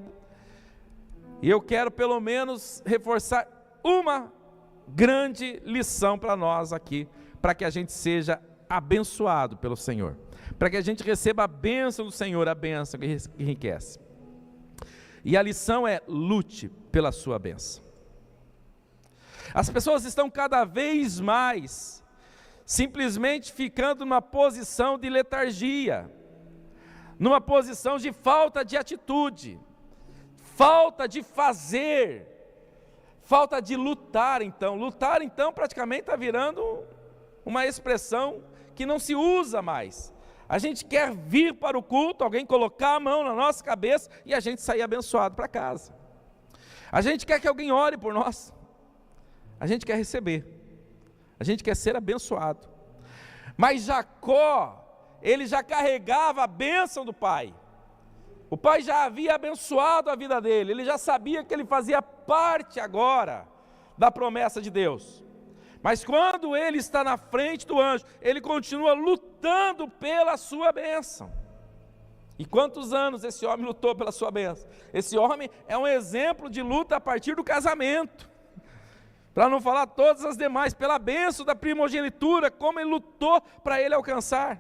E eu quero pelo menos reforçar uma grande lição para nós aqui, para que a gente seja abençoado pelo Senhor, para que a gente receba a bênção do Senhor, a bênção que enriquece. E a lição é: lute pela sua bênção. As pessoas estão cada vez mais simplesmente ficando numa posição de letargia, numa posição de falta de atitude, falta de fazer, falta de lutar. Lutar então praticamente está virando uma expressão que não se usa mais. A gente quer vir para o culto, alguém colocar a mão na nossa cabeça e a gente sair abençoado para casa. A gente quer que alguém ore por nós. A gente quer receber. A gente quer ser abençoado. Mas Jacó, ele já carregava a bênção do pai. O pai já havia abençoado a vida dele. Ele já sabia que ele fazia parte agora da promessa de Deus. Mas quando ele está na frente do anjo, ele continua lutando pela sua bênção. E quantos anos esse homem lutou pela sua bênção? Esse homem é um exemplo de luta a partir do casamento. Para não falar todas as demais, pela bênção da primogenitura, como ele lutou para ele alcançar.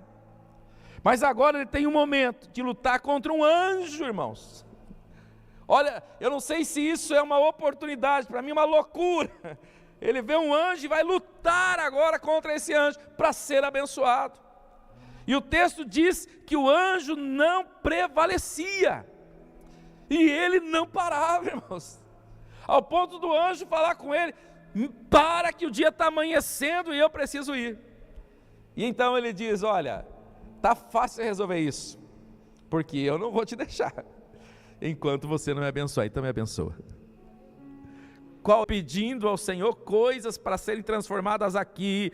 Mas agora ele tem um momento de lutar contra um anjo, irmãos. Olha, eu não sei se isso é uma oportunidade, para mim é uma loucura. Ele vê um anjo e vai lutar agora contra esse anjo para ser abençoado. E o texto diz que o anjo não prevalecia. E ele não parava, irmãos. Ao ponto do anjo falar com ele: para que o dia está amanhecendo e eu preciso ir. E então ele diz: olha, está fácil resolver isso, porque eu não vou te deixar, enquanto você não me abençoar. Então me abençoa. Pedindo ao Senhor coisas para serem transformadas aqui,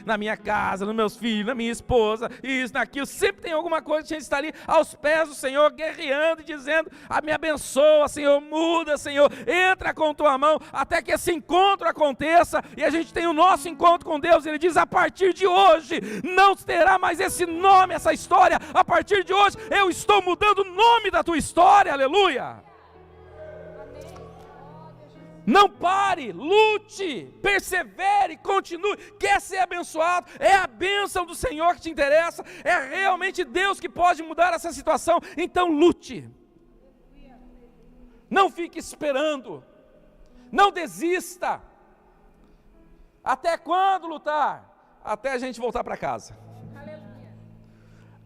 na minha casa, nos meus filhos, na minha esposa, isso, naquilo. Sempre tem alguma coisa que a gente está ali aos pés do Senhor, guerreando e dizendo: me abençoa, Senhor, muda, Senhor, entra com tua mão, até que esse encontro aconteça, e a gente tem o nosso encontro com Deus. Ele diz: a partir de hoje, não terá mais esse nome, essa história. A partir de hoje, eu estou mudando o nome da tua história, aleluia. Não pare, lute, persevere, continue. Quer ser abençoado? É a bênção do Senhor que te interessa. É realmente Deus que pode mudar essa situação. Então lute. Não fique esperando. Não desista. Até quando lutar? Até a gente voltar para casa.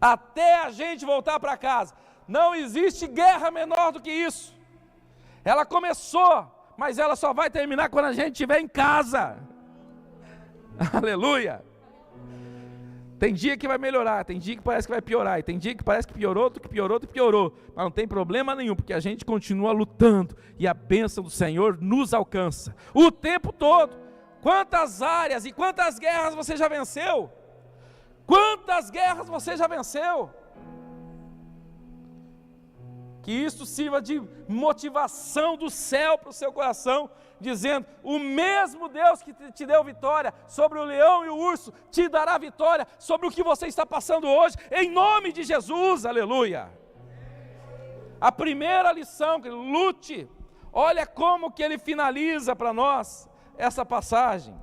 Até a gente voltar para casa. Não existe guerra menor do que isso. Ela começou, mas ela só vai terminar quando a gente estiver em casa. Aleluia. Tem dia que vai melhorar, tem dia que parece que vai piorar, e tem dia que parece que piorou, do que piorou, do que piorou. Mas não tem problema nenhum, porque a gente continua lutando, e a bênção do Senhor nos alcança o tempo todo. Quantas áreas e quantas guerras você já venceu? Quantas guerras você já venceu? Que isso sirva de motivação do céu para o seu coração, dizendo: o mesmo Deus que te deu vitória sobre o leão e o urso, te dará vitória sobre o que você está passando hoje, em nome de Jesus, aleluia. A primeira lição, lute. Olha como que ele finaliza para nós essa passagem,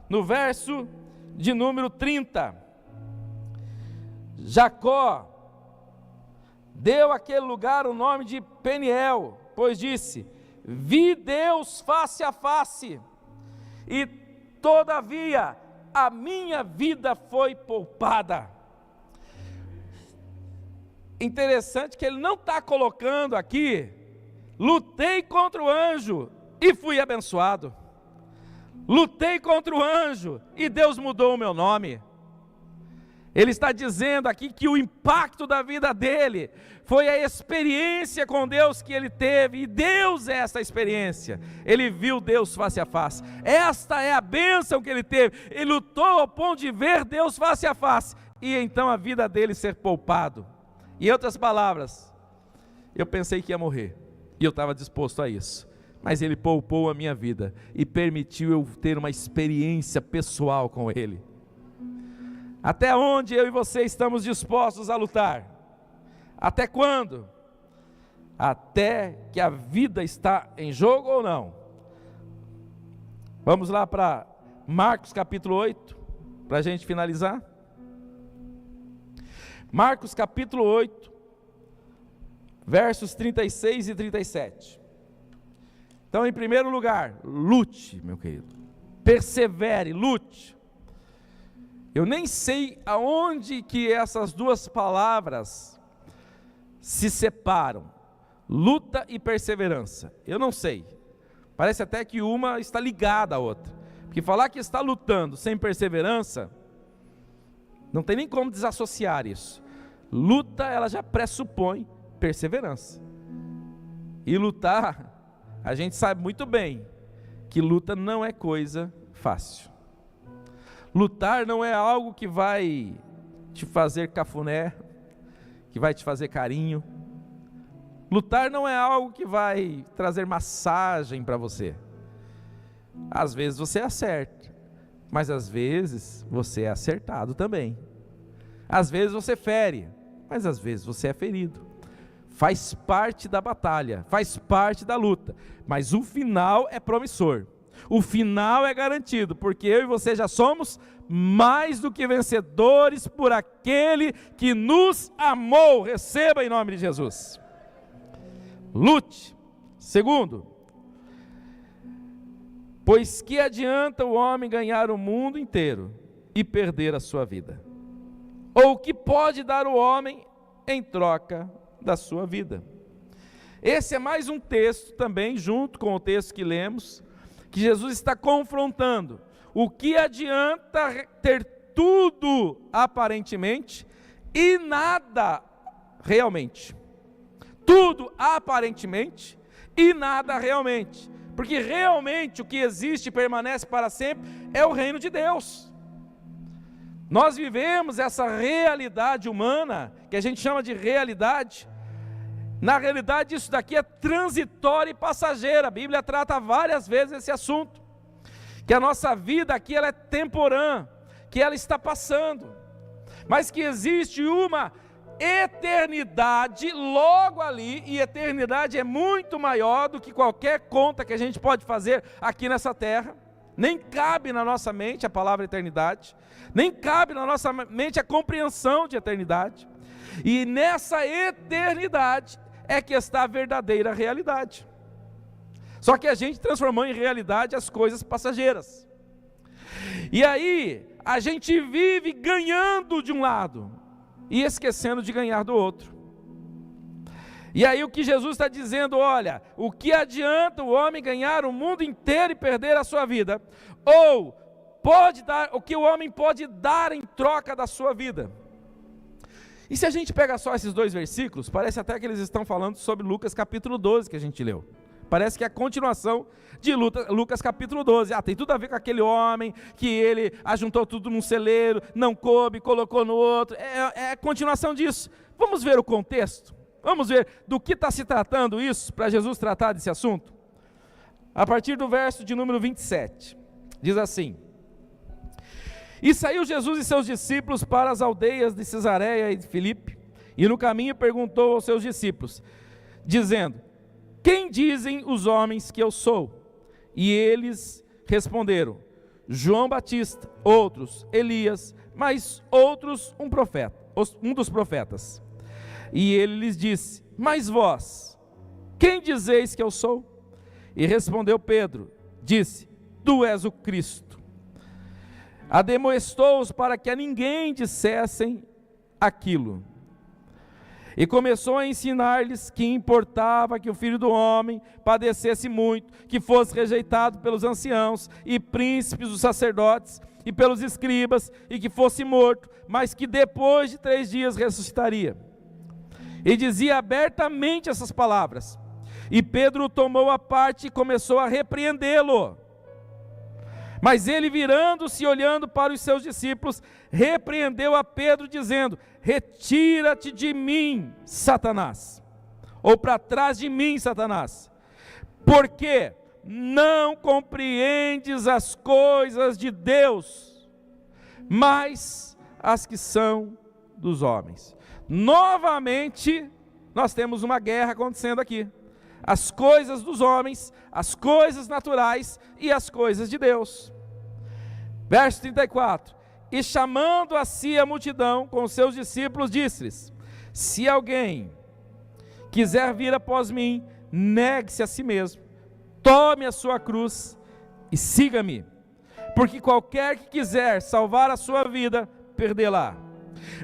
no verso de número 30, Jacó deu àquele lugar o nome de Peniel, pois disse: vi Deus face a face, e todavia a minha vida foi poupada. Interessante que ele não está colocando aqui: lutei contra o anjo e fui abençoado. Lutei contra o anjo e Deus mudou o meu nome. Ele está dizendo aqui que o impacto da vida dele foi a experiência com Deus que ele teve, e Deus é essa experiência. Ele viu Deus face a face. Esta é a bênção que ele teve. Ele lutou ao ponto de ver Deus face a face, e então a vida dele ser poupado. Em outras palavras, eu pensei que ia morrer, e eu estava disposto a isso, mas ele poupou a minha vida e permitiu eu ter uma experiência pessoal com ele. Até onde eu e você estamos dispostos a lutar? Até quando? Até que a vida está em jogo ou não? Vamos lá para Marcos capítulo 8, para a gente finalizar. Marcos capítulo 8, versos 36 e 37. Então, em primeiro lugar, lute, meu querido, persevere, lute. Eu nem sei aonde que essas duas palavras se separam, luta e perseverança, eu não sei, parece até que uma está ligada à outra, porque falar que está lutando sem perseverança, não tem nem como desassociar isso. Luta, ela já pressupõe perseverança, e lutar, a gente sabe muito bem que luta não é coisa fácil. Lutar não é algo que vai te fazer cafuné, que vai te fazer carinho. Lutar não é algo que vai trazer massagem para você. Às vezes você acerta, mas às vezes você é acertado também. Às vezes você fere, mas às vezes você é ferido. Faz parte da batalha, faz parte da luta, mas o final é promissor. O final é garantido, porque eu e você já somos mais do que vencedores por aquele que nos amou. Receba em nome de Jesus. Lute. Segundo, pois que adianta o homem ganhar o mundo inteiro e perder a sua vida? Ou o que pode dar o homem em troca da sua vida? Esse é mais um texto também, junto com o texto que lemos, que Jesus está confrontando. O que adianta ter tudo aparentemente e nada realmente? Tudo aparentemente e nada realmente, porque realmente o que existe e permanece para sempre é o reino de Deus. Nós vivemos essa realidade humana, que a gente chama de realidade. Na realidade isso daqui é transitório e passageiro. A Bíblia trata várias vezes esse assunto, que a nossa vida aqui ela é temporã, que ela está passando, mas que existe uma eternidade logo ali, e eternidade é muito maior do que qualquer conta que a gente pode fazer aqui nessa terra. Nem cabe na nossa mente a palavra eternidade, nem cabe na nossa mente a compreensão de eternidade, e nessa eternidade é que está a verdadeira realidade. Só que a gente transformou em realidade as coisas passageiras, e aí a gente vive ganhando de um lado e esquecendo de ganhar do outro. E aí o que Jesus está dizendo: olha, o que adianta o homem ganhar o mundo inteiro e perder a sua vida? Ou pode dar, o que o homem pode dar em troca da sua vida? E se a gente pega só esses dois versículos, parece até que eles estão falando sobre Lucas capítulo 12 que a gente leu. Parece que é a continuação de Lucas capítulo 12. Tem tudo a ver com aquele homem que ele ajuntou tudo num celeiro, não coube, colocou no outro. É a continuação disso. Vamos ver o contexto? Vamos ver do que está se tratando isso, para Jesus tratar desse assunto? A partir do verso de número 27, diz assim: e saiu Jesus e seus discípulos para as aldeias de Cesareia e de Filipe, e no caminho perguntou aos seus discípulos, dizendo: quem dizem os homens que eu sou? E eles responderam: João Batista, outros Elias, mas outros um profeta, um dos profetas. E ele lhes disse: mas vós, quem dizeis que eu sou? E respondeu Pedro, disse: tu és o Cristo. Admoestou-os para que a ninguém dissessem aquilo. E começou a ensinar-lhes que importava que o Filho do Homem padecesse muito, que fosse rejeitado pelos anciãos e príncipes dos sacerdotes e pelos escribas, e que fosse morto, mas que depois de 3 dias ressuscitaria. E dizia abertamente essas palavras. E Pedro o tomou à parte e começou a repreendê-lo. Mas ele, virando-se e olhando para os seus discípulos, repreendeu a Pedro, dizendo: retira-te de mim, Satanás, ou para trás de mim, Satanás, porque não compreendes as coisas de Deus, mas as que são dos homens. Novamente, nós temos uma guerra acontecendo aqui. As coisas dos homens, as coisas naturais e as coisas de Deus. Verso 34. E chamando a si a multidão com seus discípulos, disse-lhes: se alguém quiser vir após mim, negue-se a si mesmo, tome a sua cruz e siga-me. Porque qualquer que quiser salvar a sua vida, perdê-la.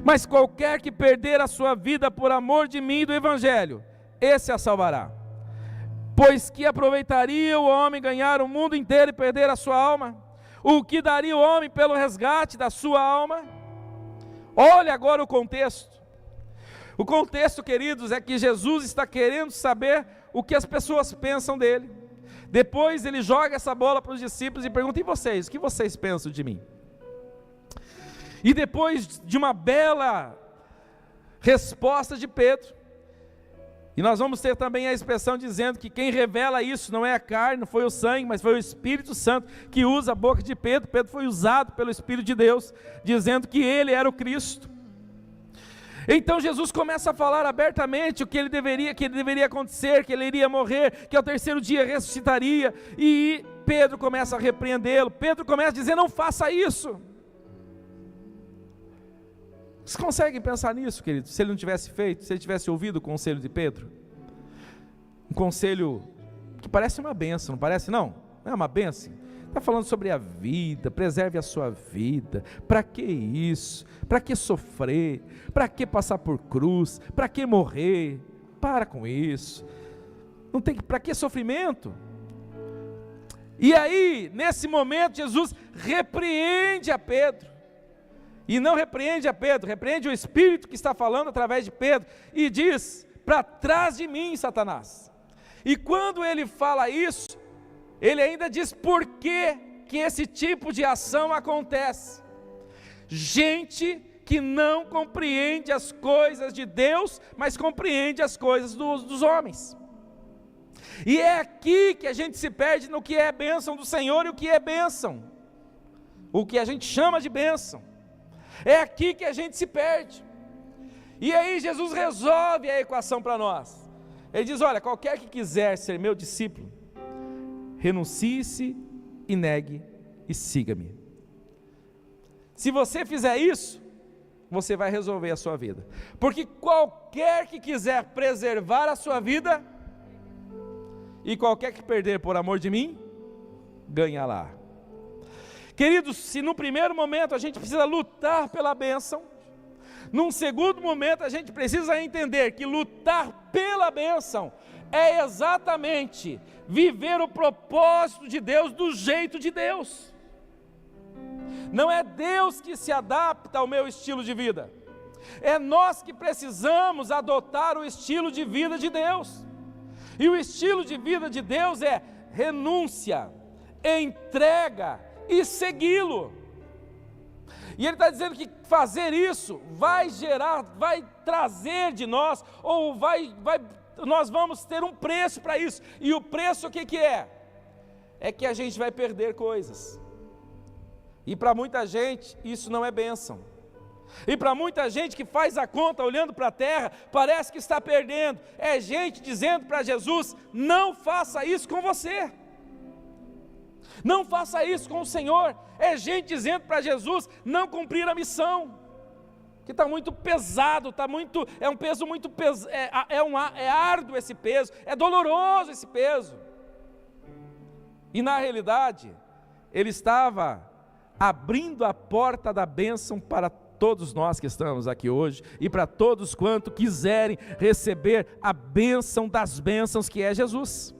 Mas qualquer que perder a sua vida por amor de mim e do evangelho, esse a salvará. Pois que aproveitaria o homem ganhar o mundo inteiro e perder a sua alma? O que daria o homem pelo resgate da sua alma? Olha agora o contexto. O contexto, queridos, é que Jesus está querendo saber o que as pessoas pensam dele. Depois ele joga essa bola para os discípulos e pergunta: e vocês? O que vocês pensam de mim? E depois de uma bela resposta de Pedro, e nós vamos ter também a expressão dizendo que quem revela isso não é a carne, não foi o sangue, mas foi o Espírito Santo que usa a boca de Pedro. Pedro foi usado pelo Espírito de Deus, dizendo que ele era o Cristo. Então Jesus começa a falar abertamente o que ele deveria acontecer, que ele iria morrer, que ao 3º dia ressuscitaria, e Pedro começa a repreendê-lo. Pedro começa a dizer: não faça isso. Vocês conseguem pensar nisso, querido? Se ele não tivesse feito, se ele tivesse ouvido o conselho de Pedro? Um conselho que parece uma bênção, não parece? Não é uma bênção? Está falando sobre a vida, preserve a sua vida. Para que isso? Para que sofrer? Para que passar por cruz? Para que morrer? Para com isso. Não tem, para que sofrimento? E aí, nesse momento, Jesus repreende a Pedro. E não repreende a Pedro, repreende o Espírito que está falando através de Pedro, e diz: para trás de mim, Satanás. E quando ele fala isso, ele ainda diz por que esse tipo de ação acontece. Gente que não compreende as coisas de Deus, mas compreende as coisas dos homens. E é aqui que a gente se perde no que é bênção do Senhor e o que é bênção, o que a gente chama de bênção. É aqui que a gente se perde. E aí Jesus resolve a equação para nós. Ele diz: olha, qualquer que quiser ser meu discípulo, renuncie-se e negue e siga-me. Se você fizer isso, você vai resolver a sua vida. Porque qualquer que quiser preservar a sua vida, e qualquer que perder por amor de mim, ganha-la. Queridos, se no primeiro momento a gente precisa lutar pela bênção, num segundo momento a gente precisa entender que lutar pela bênção é exatamente viver o propósito de Deus do jeito de Deus. Não é Deus que se adapta ao meu estilo de vida, é nós que precisamos adotar o estilo de vida de Deus. E o estilo de vida de Deus é renúncia, entrega e segui-lo. E ele está dizendo que fazer isso vai trazer de nós, ou nós vamos ter um preço para isso. E o preço o que é? É que a gente vai perder coisas. E para muita gente isso não é bênção. E para muita gente que faz a conta olhando para a terra, parece que está perdendo. É gente dizendo para Jesus: não faça isso com você, não faça isso com o Senhor. É gente dizendo para Jesus não cumprir a missão. que está muito pesado, é um peso muito pesado, é árduo esse peso, é doloroso esse peso. E na realidade, ele estava abrindo a porta da bênção para todos nós que estamos aqui hoje, e para todos quanto quiserem receber a bênção das bênçãos que é Jesus.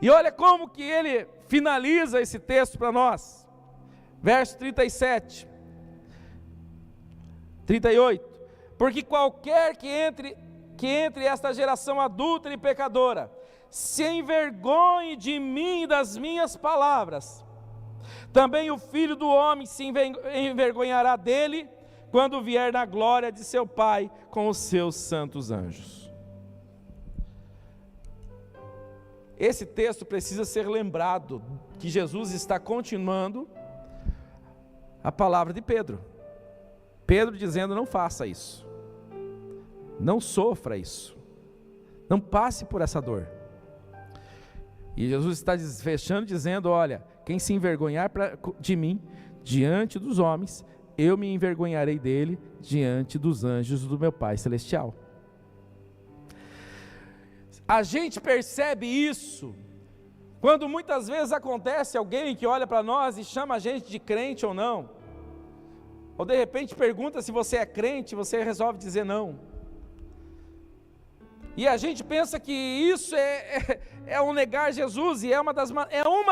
E olha como que ele finaliza esse texto para nós, verso 37, 38, porque qualquer que entre esta geração adúltera e pecadora, se envergonhe de mim e das minhas palavras, também o Filho do Homem se envergonhará dele, quando vier na glória de seu Pai com os seus santos anjos. Esse texto precisa ser lembrado, que Jesus está continuando a palavra de Pedro. Pedro dizendo: não faça isso, não sofra isso, não passe por essa dor. E Jesus está fechando dizendo: olha, quem se envergonhar de mim diante dos homens, eu me envergonharei dele diante dos anjos do meu Pai Celestial. A gente percebe isso quando muitas vezes acontece alguém que olha para nós e chama a gente de crente ou não, ou de repente pergunta se você é crente, você resolve dizer não. E a gente pensa que isso é um negar Jesus, e é uma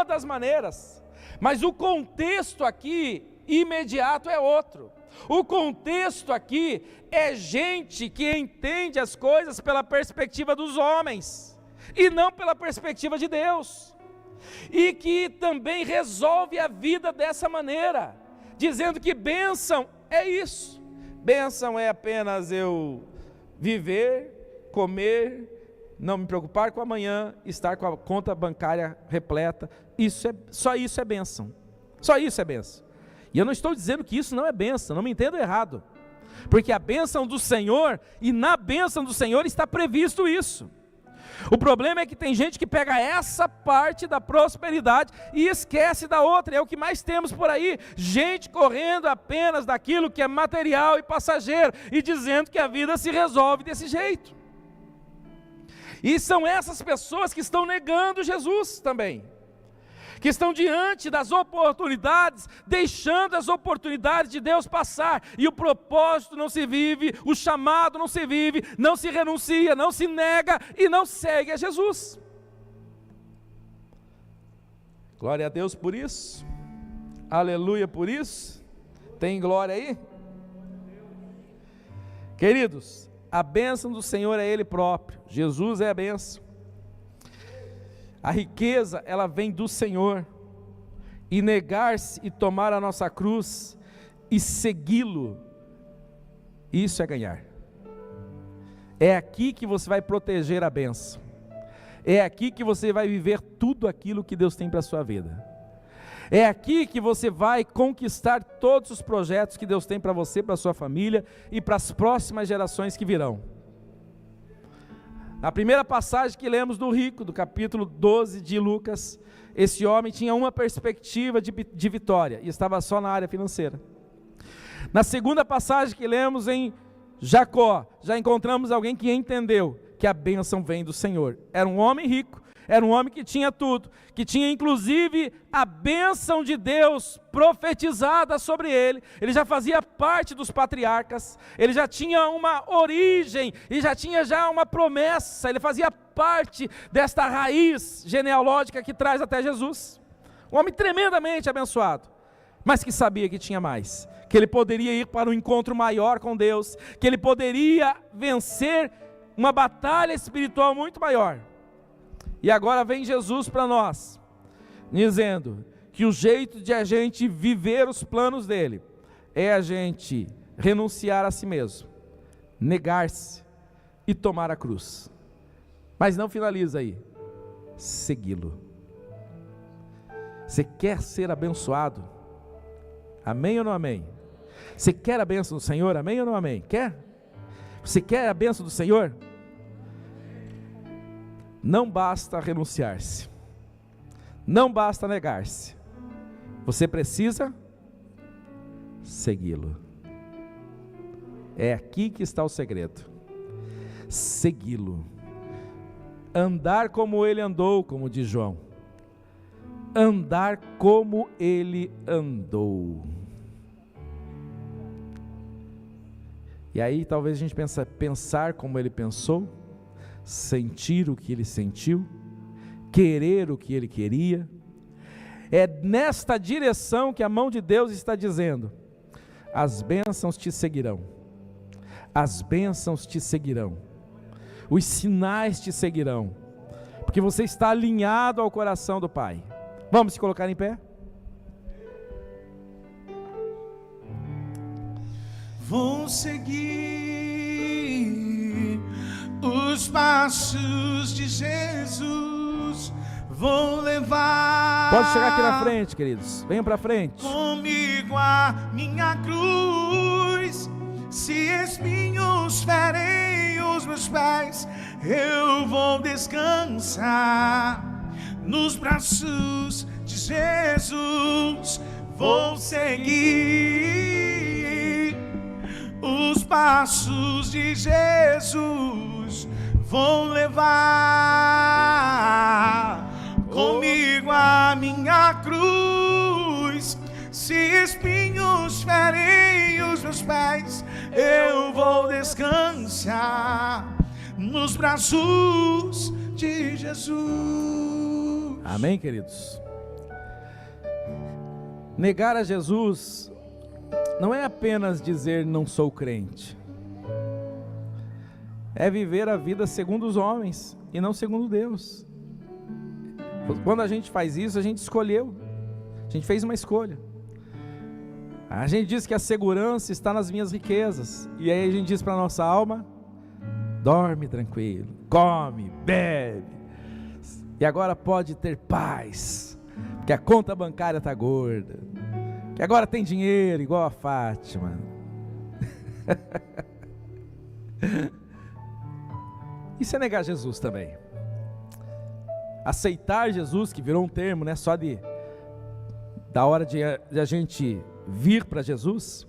das maneiras, mas o contexto aqui imediato é outro. O contexto aqui é gente que entende as coisas pela perspectiva dos homens, e não pela perspectiva de Deus, e que também resolve a vida dessa maneira, dizendo que bênção é isso, bênção é apenas eu viver, comer, não me preocupar com amanhã, estar com a conta bancária repleta, só isso é bênção, só isso é bênção. E eu não estou dizendo que isso não é bênção, não me entendo errado, porque a bênção do Senhor, e na bênção do Senhor está previsto isso. O problema é que tem gente que pega essa parte da prosperidade e esquece da outra, é o que mais temos por aí, gente correndo apenas daquilo que é material e passageiro, e dizendo que a vida se resolve desse jeito. E são essas pessoas que estão negando Jesus também, que estão diante das oportunidades, deixando as oportunidades de Deus passar, e o propósito não se vive, o chamado não se vive, não se renuncia, não se nega e não segue a Jesus. Glória a Deus por isso, aleluia por isso. Tem glória aí? Queridos, a bênção do Senhor é Ele próprio, Jesus é a bênção. A riqueza, ela vem do Senhor, e negar-se e tomar a nossa cruz e segui-lo, isso é ganhar. É aqui que você vai proteger a bênção, é aqui que você vai viver tudo aquilo que Deus tem para a sua vida, é aqui que você vai conquistar todos os projetos que Deus tem para você, para a sua família e para as próximas gerações que virão. Na primeira passagem que lemos do rico, do capítulo 12 de Lucas, esse homem tinha uma perspectiva de vitória, e estava só na área financeira. Na segunda passagem que lemos em Jacó, já encontramos alguém que entendeu que a bênção vem do Senhor. Era um homem rico, era um homem que tinha tudo, que tinha inclusive a bênção de Deus profetizada sobre ele. Ele já fazia parte dos patriarcas, ele já tinha uma origem, e já tinha uma promessa, ele fazia parte desta raiz genealógica que traz até Jesus. Um homem tremendamente abençoado, mas que sabia que tinha mais, que ele poderia ir para um encontro maior com Deus, que ele poderia vencer uma batalha espiritual muito maior. E agora vem Jesus para nós, dizendo que o jeito de a gente viver os planos dele, é a gente renunciar a si mesmo, negar-se e tomar a cruz. Mas não finaliza aí, segui-lo. Você quer ser abençoado? Amém ou não amém? Você quer a bênção do Senhor? Amém ou não amém? Quer? Você quer a bênção do Senhor? Não basta renunciar-se, não basta negar-se, você precisa segui-lo. É aqui que está o segredo. Segui-lo. Andar como ele andou, como diz João. Andar como ele andou. E aí talvez a gente pensar como ele pensou, sentir o que ele sentiu, querer o que ele queria. É nesta direção que a mão de Deus está dizendo: as bênçãos te seguirão, as bênçãos te seguirão, os sinais te seguirão, porque você está alinhado ao coração do Pai. Vamos se colocar em pé? Vou seguir os passos de Jesus, vou levar. Pode chegar aqui na frente, queridos, venham para frente. Comigo a minha cruz, se espinhos ferem os meus pés, eu vou descansar nos braços de Jesus. Vou seguir os passos de Jesus, vou levar comigo a minha cruz, se espinhos ferem os meus pés, eu vou descansar nos braços de Jesus. Amém, queridos? Negar a Jesus não é apenas dizer não sou crente, é viver a vida segundo os homens e não segundo Deus. Quando a gente faz isso, a gente escolheu, a gente fez uma escolha. A gente diz que a segurança está nas minhas riquezas, e aí a gente diz para a nossa alma: dorme tranquilo, come, bebe, e agora pode ter paz, porque a conta bancária está gorda, que agora tem dinheiro igual a Fátima. Isso é negar Jesus também. Aceitar Jesus, que virou um termo, né, só da hora de a gente vir para Jesus,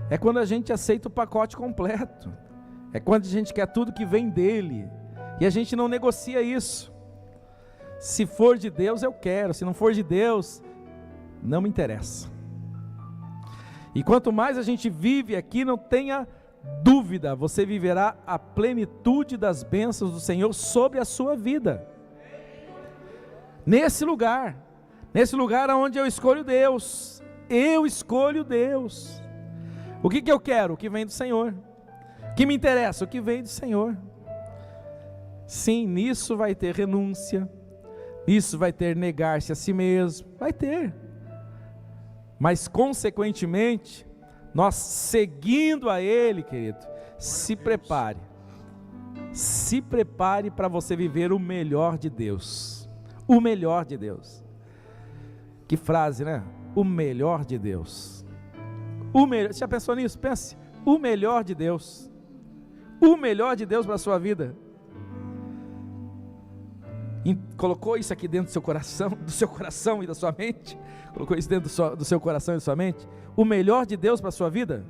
é quando a gente aceita o pacote completo, é quando a gente quer tudo que vem dele, e a gente não negocia isso. Se for de Deus eu quero, se não for de Deus não me interessa. E quanto mais a gente vive aqui, não tenha dúvida, você viverá a plenitude das bênçãos do Senhor sobre a sua vida. Nesse lugar onde eu escolho Deus, eu escolho Deus. O que eu quero? O que vem do Senhor. O que me interessa? O que vem do Senhor. Sim, nisso vai ter renúncia, nisso vai ter negar-se a si mesmo, vai ter. Mas consequentemente, nós seguindo a Ele, querido, se prepare para você viver o melhor de Deus. O melhor de Deus. Que frase, né? O melhor de Deus. Você já pensou nisso? Pense. O melhor de Deus. O melhor de Deus para a sua vida. Colocou isso aqui dentro do seu coração e da sua mente? Colocou isso dentro do seu coração e da sua mente? O melhor de Deus para a sua vida?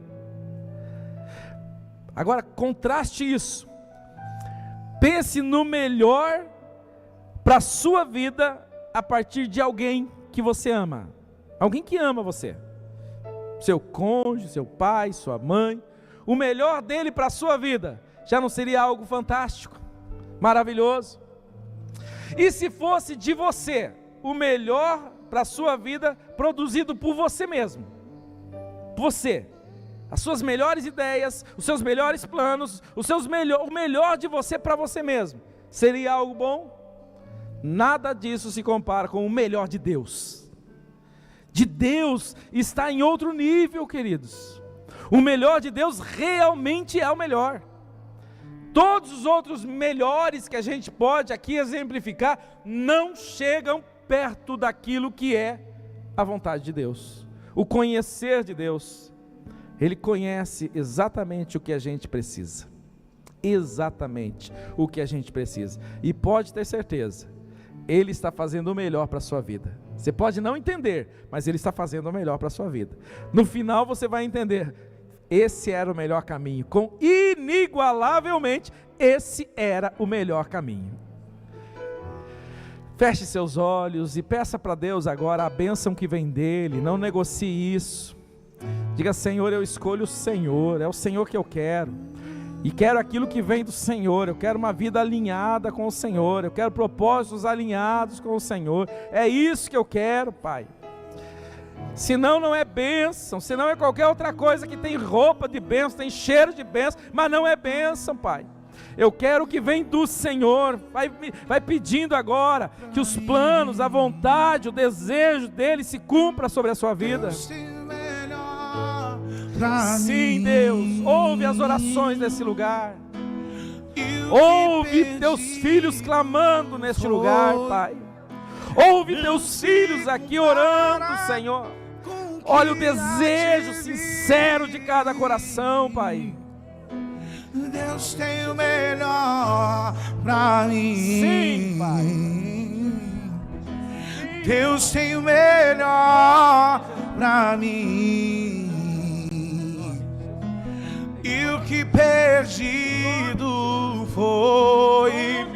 Agora contraste isso. Pense no melhor para a sua vida a partir de alguém que você ama. Alguém que ama você. Seu cônjuge, seu pai, sua mãe. O melhor dele para a sua vida já não seria algo fantástico, maravilhoso? E se fosse de você, o melhor para a sua vida produzido por você mesmo? Você, as suas melhores ideias, os seus melhores planos, o melhor de você para você mesmo, seria algo bom? Nada disso se compara com o melhor de Deus. De Deus está em outro nível, queridos. O melhor de Deus realmente é o melhor. Todos os outros melhores que a gente pode aqui exemplificar não chegam perto daquilo que é a vontade de Deus, o conhecer de Deus. Ele conhece exatamente o que a gente precisa, exatamente o que a gente precisa, e pode ter certeza, Ele está fazendo o melhor para a sua vida. Você pode não entender, mas Ele está fazendo o melhor para a sua vida. No final você vai entender, esse era o melhor caminho. Inigualavelmente, esse era o melhor caminho. Feche seus olhos e peça para Deus agora a bênção que vem dele. Não negocie isso. Diga: Senhor, eu escolho o Senhor, é o Senhor que eu quero. E quero aquilo que vem do Senhor. Eu quero uma vida alinhada com o Senhor. Eu quero propósitos alinhados com o Senhor. É isso que eu quero, Pai. Senão não é bênção, senão é qualquer outra coisa que tem roupa de bênção, tem cheiro de bênção, mas não é bênção, Pai. Eu quero o que vem do Senhor. Vai pedindo agora que os planos, a vontade, o desejo dele se cumpra sobre a sua vida. Sim, Deus, ouve as orações desse lugar. Ouve teus filhos clamando neste lugar, Pai. Ouve teus filhos aqui orando, Senhor. Olha o desejo sincero de cada coração, Pai. Deus tem o melhor pra mim. Sim, Pai. Deus tem o melhor pra mim. E o que perdido foi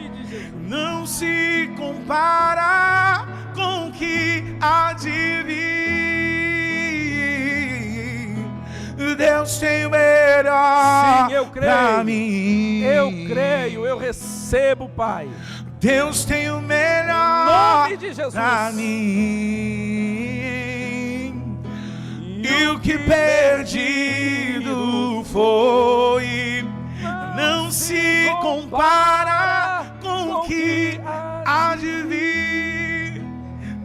não se compara com o que há de vir. Deus tem o melhor. Sim, eu creio. Pra mim. Eu creio, eu recebo, Pai. Deus tem o melhor. Em nome de Jesus. Pra mim. E o que perdido foi não se compara com o que há de vir.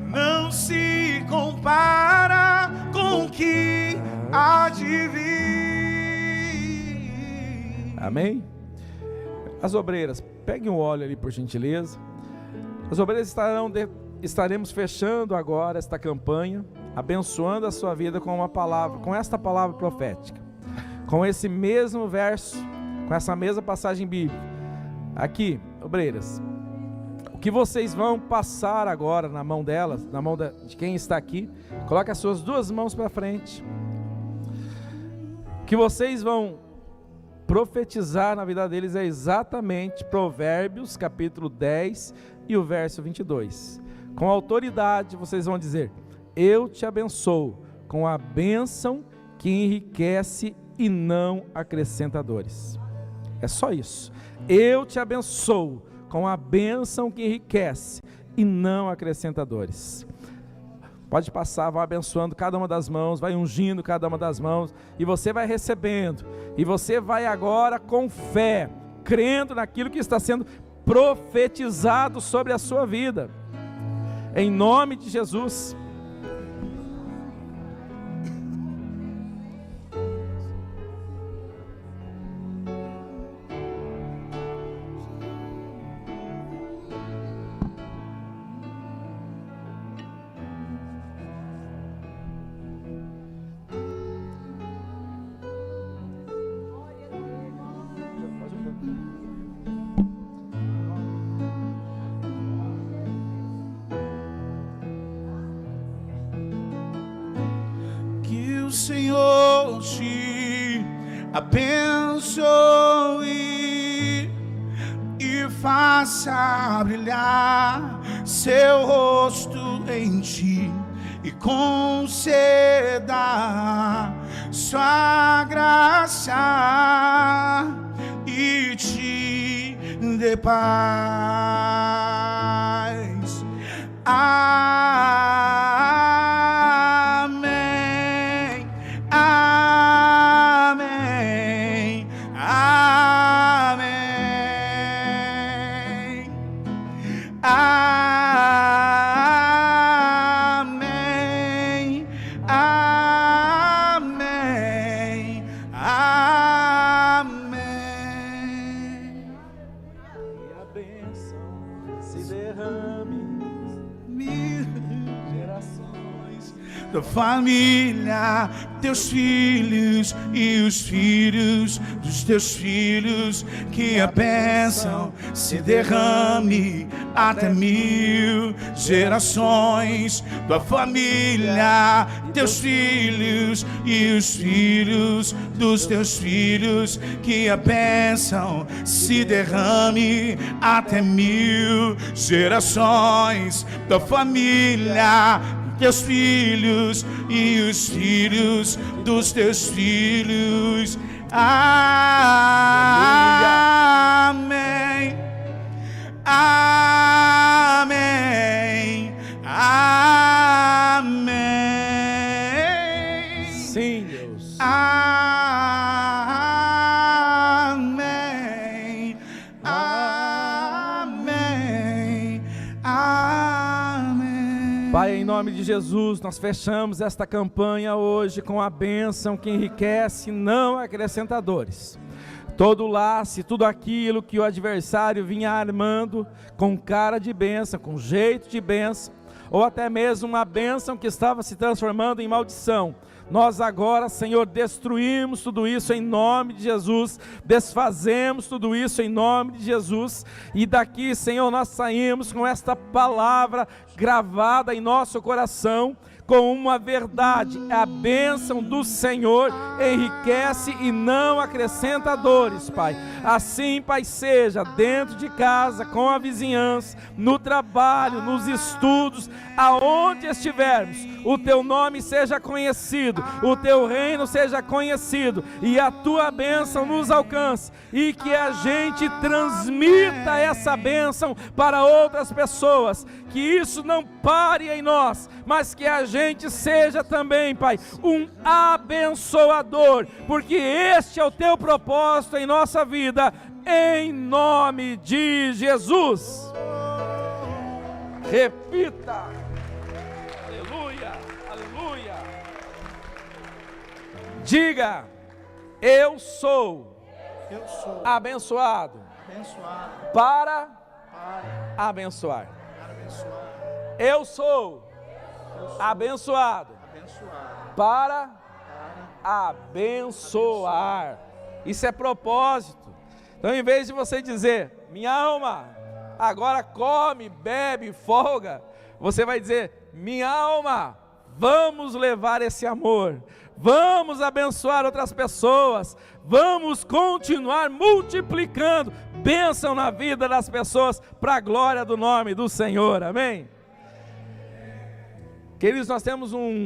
Não se compara com o que há de vir. Amém? As obreiras, peguem o óleo ali por gentileza. As obreiras estaremos fechando agora esta campanha, abençoando a sua vida com uma palavra, com esta palavra profética, com esse mesmo verso, com essa mesma passagem bíblica. Aqui, obreiras, o que vocês vão passar agora na mão delas, na mão de quem está aqui, coloque as suas duas mãos para frente. O que vocês vão profetizar na vida deles é exatamente Provérbios capítulo 10 e o verso 22. Com autoridade vocês vão dizer: eu te abençoo com a bênção que enriquece e não acrescenta dores. É só isso. Eu te abençoo com a bênção que enriquece e não acrescenta dores. Pode passar, vai abençoando cada uma das mãos, vai ungindo cada uma das mãos, e você vai recebendo, e você vai agora com fé, crendo naquilo que está sendo profetizado sobre a sua vida, em nome de Jesus. O Senhor te abençoe e faça brilhar seu rosto em ti e conceda sua graça e te dê paz. Amém, amém, amém, amém, amém. E a bênção se derrame mil gerações do família, teus filhos e os filhos dos teus filhos, que a bênção se derrame até 1000 gerações. Tua família, teus filhos e os filhos dos teus filhos, que a bênção se derrame até 1000 gerações. Tua família, teus filhos e os filhos dos teus filhos. Amém. Amém. Amém. Sim, Deus. Amém. Amém. Amém. Pai, em nome de Jesus, nós fechamos esta campanha hoje com a bênção que enriquece, não acrescenta dores. Todo laço, tudo aquilo que o adversário vinha armando com cara de bênção, com jeito de bênção, ou até mesmo uma bênção que estava se transformando em maldição, nós agora, Senhor, destruímos tudo isso em nome de Jesus, desfazemos tudo isso em nome de Jesus, e daqui, Senhor, nós saímos com esta palavra gravada em nosso coração, com uma verdade: a bênção do Senhor enriquece e não acrescenta dores, Pai. Assim, Pai, seja dentro de casa, com a vizinhança, no trabalho, nos estudos, aonde estivermos, o Teu nome seja conhecido, o Teu reino seja conhecido, e a Tua bênção nos alcance, e que a gente transmita essa bênção para outras pessoas, que isso não pare em nós, mas que a gente seja também, Pai, um abençoador, porque este é o Teu propósito em nossa vida, em nome de Jesus. Repita: aleluia, aleluia. Diga: eu sou abençoado para abençoar. Eu sou abençoado para abençoar. Isso é propósito. Então, em vez de você dizer: minha alma, agora come, bebe, folga, você vai dizer: minha alma, vamos levar esse amor, vamos abençoar outras pessoas, vamos continuar multiplicando bênção na vida das pessoas, para a glória do nome do Senhor, amém? Queridos, nós temos um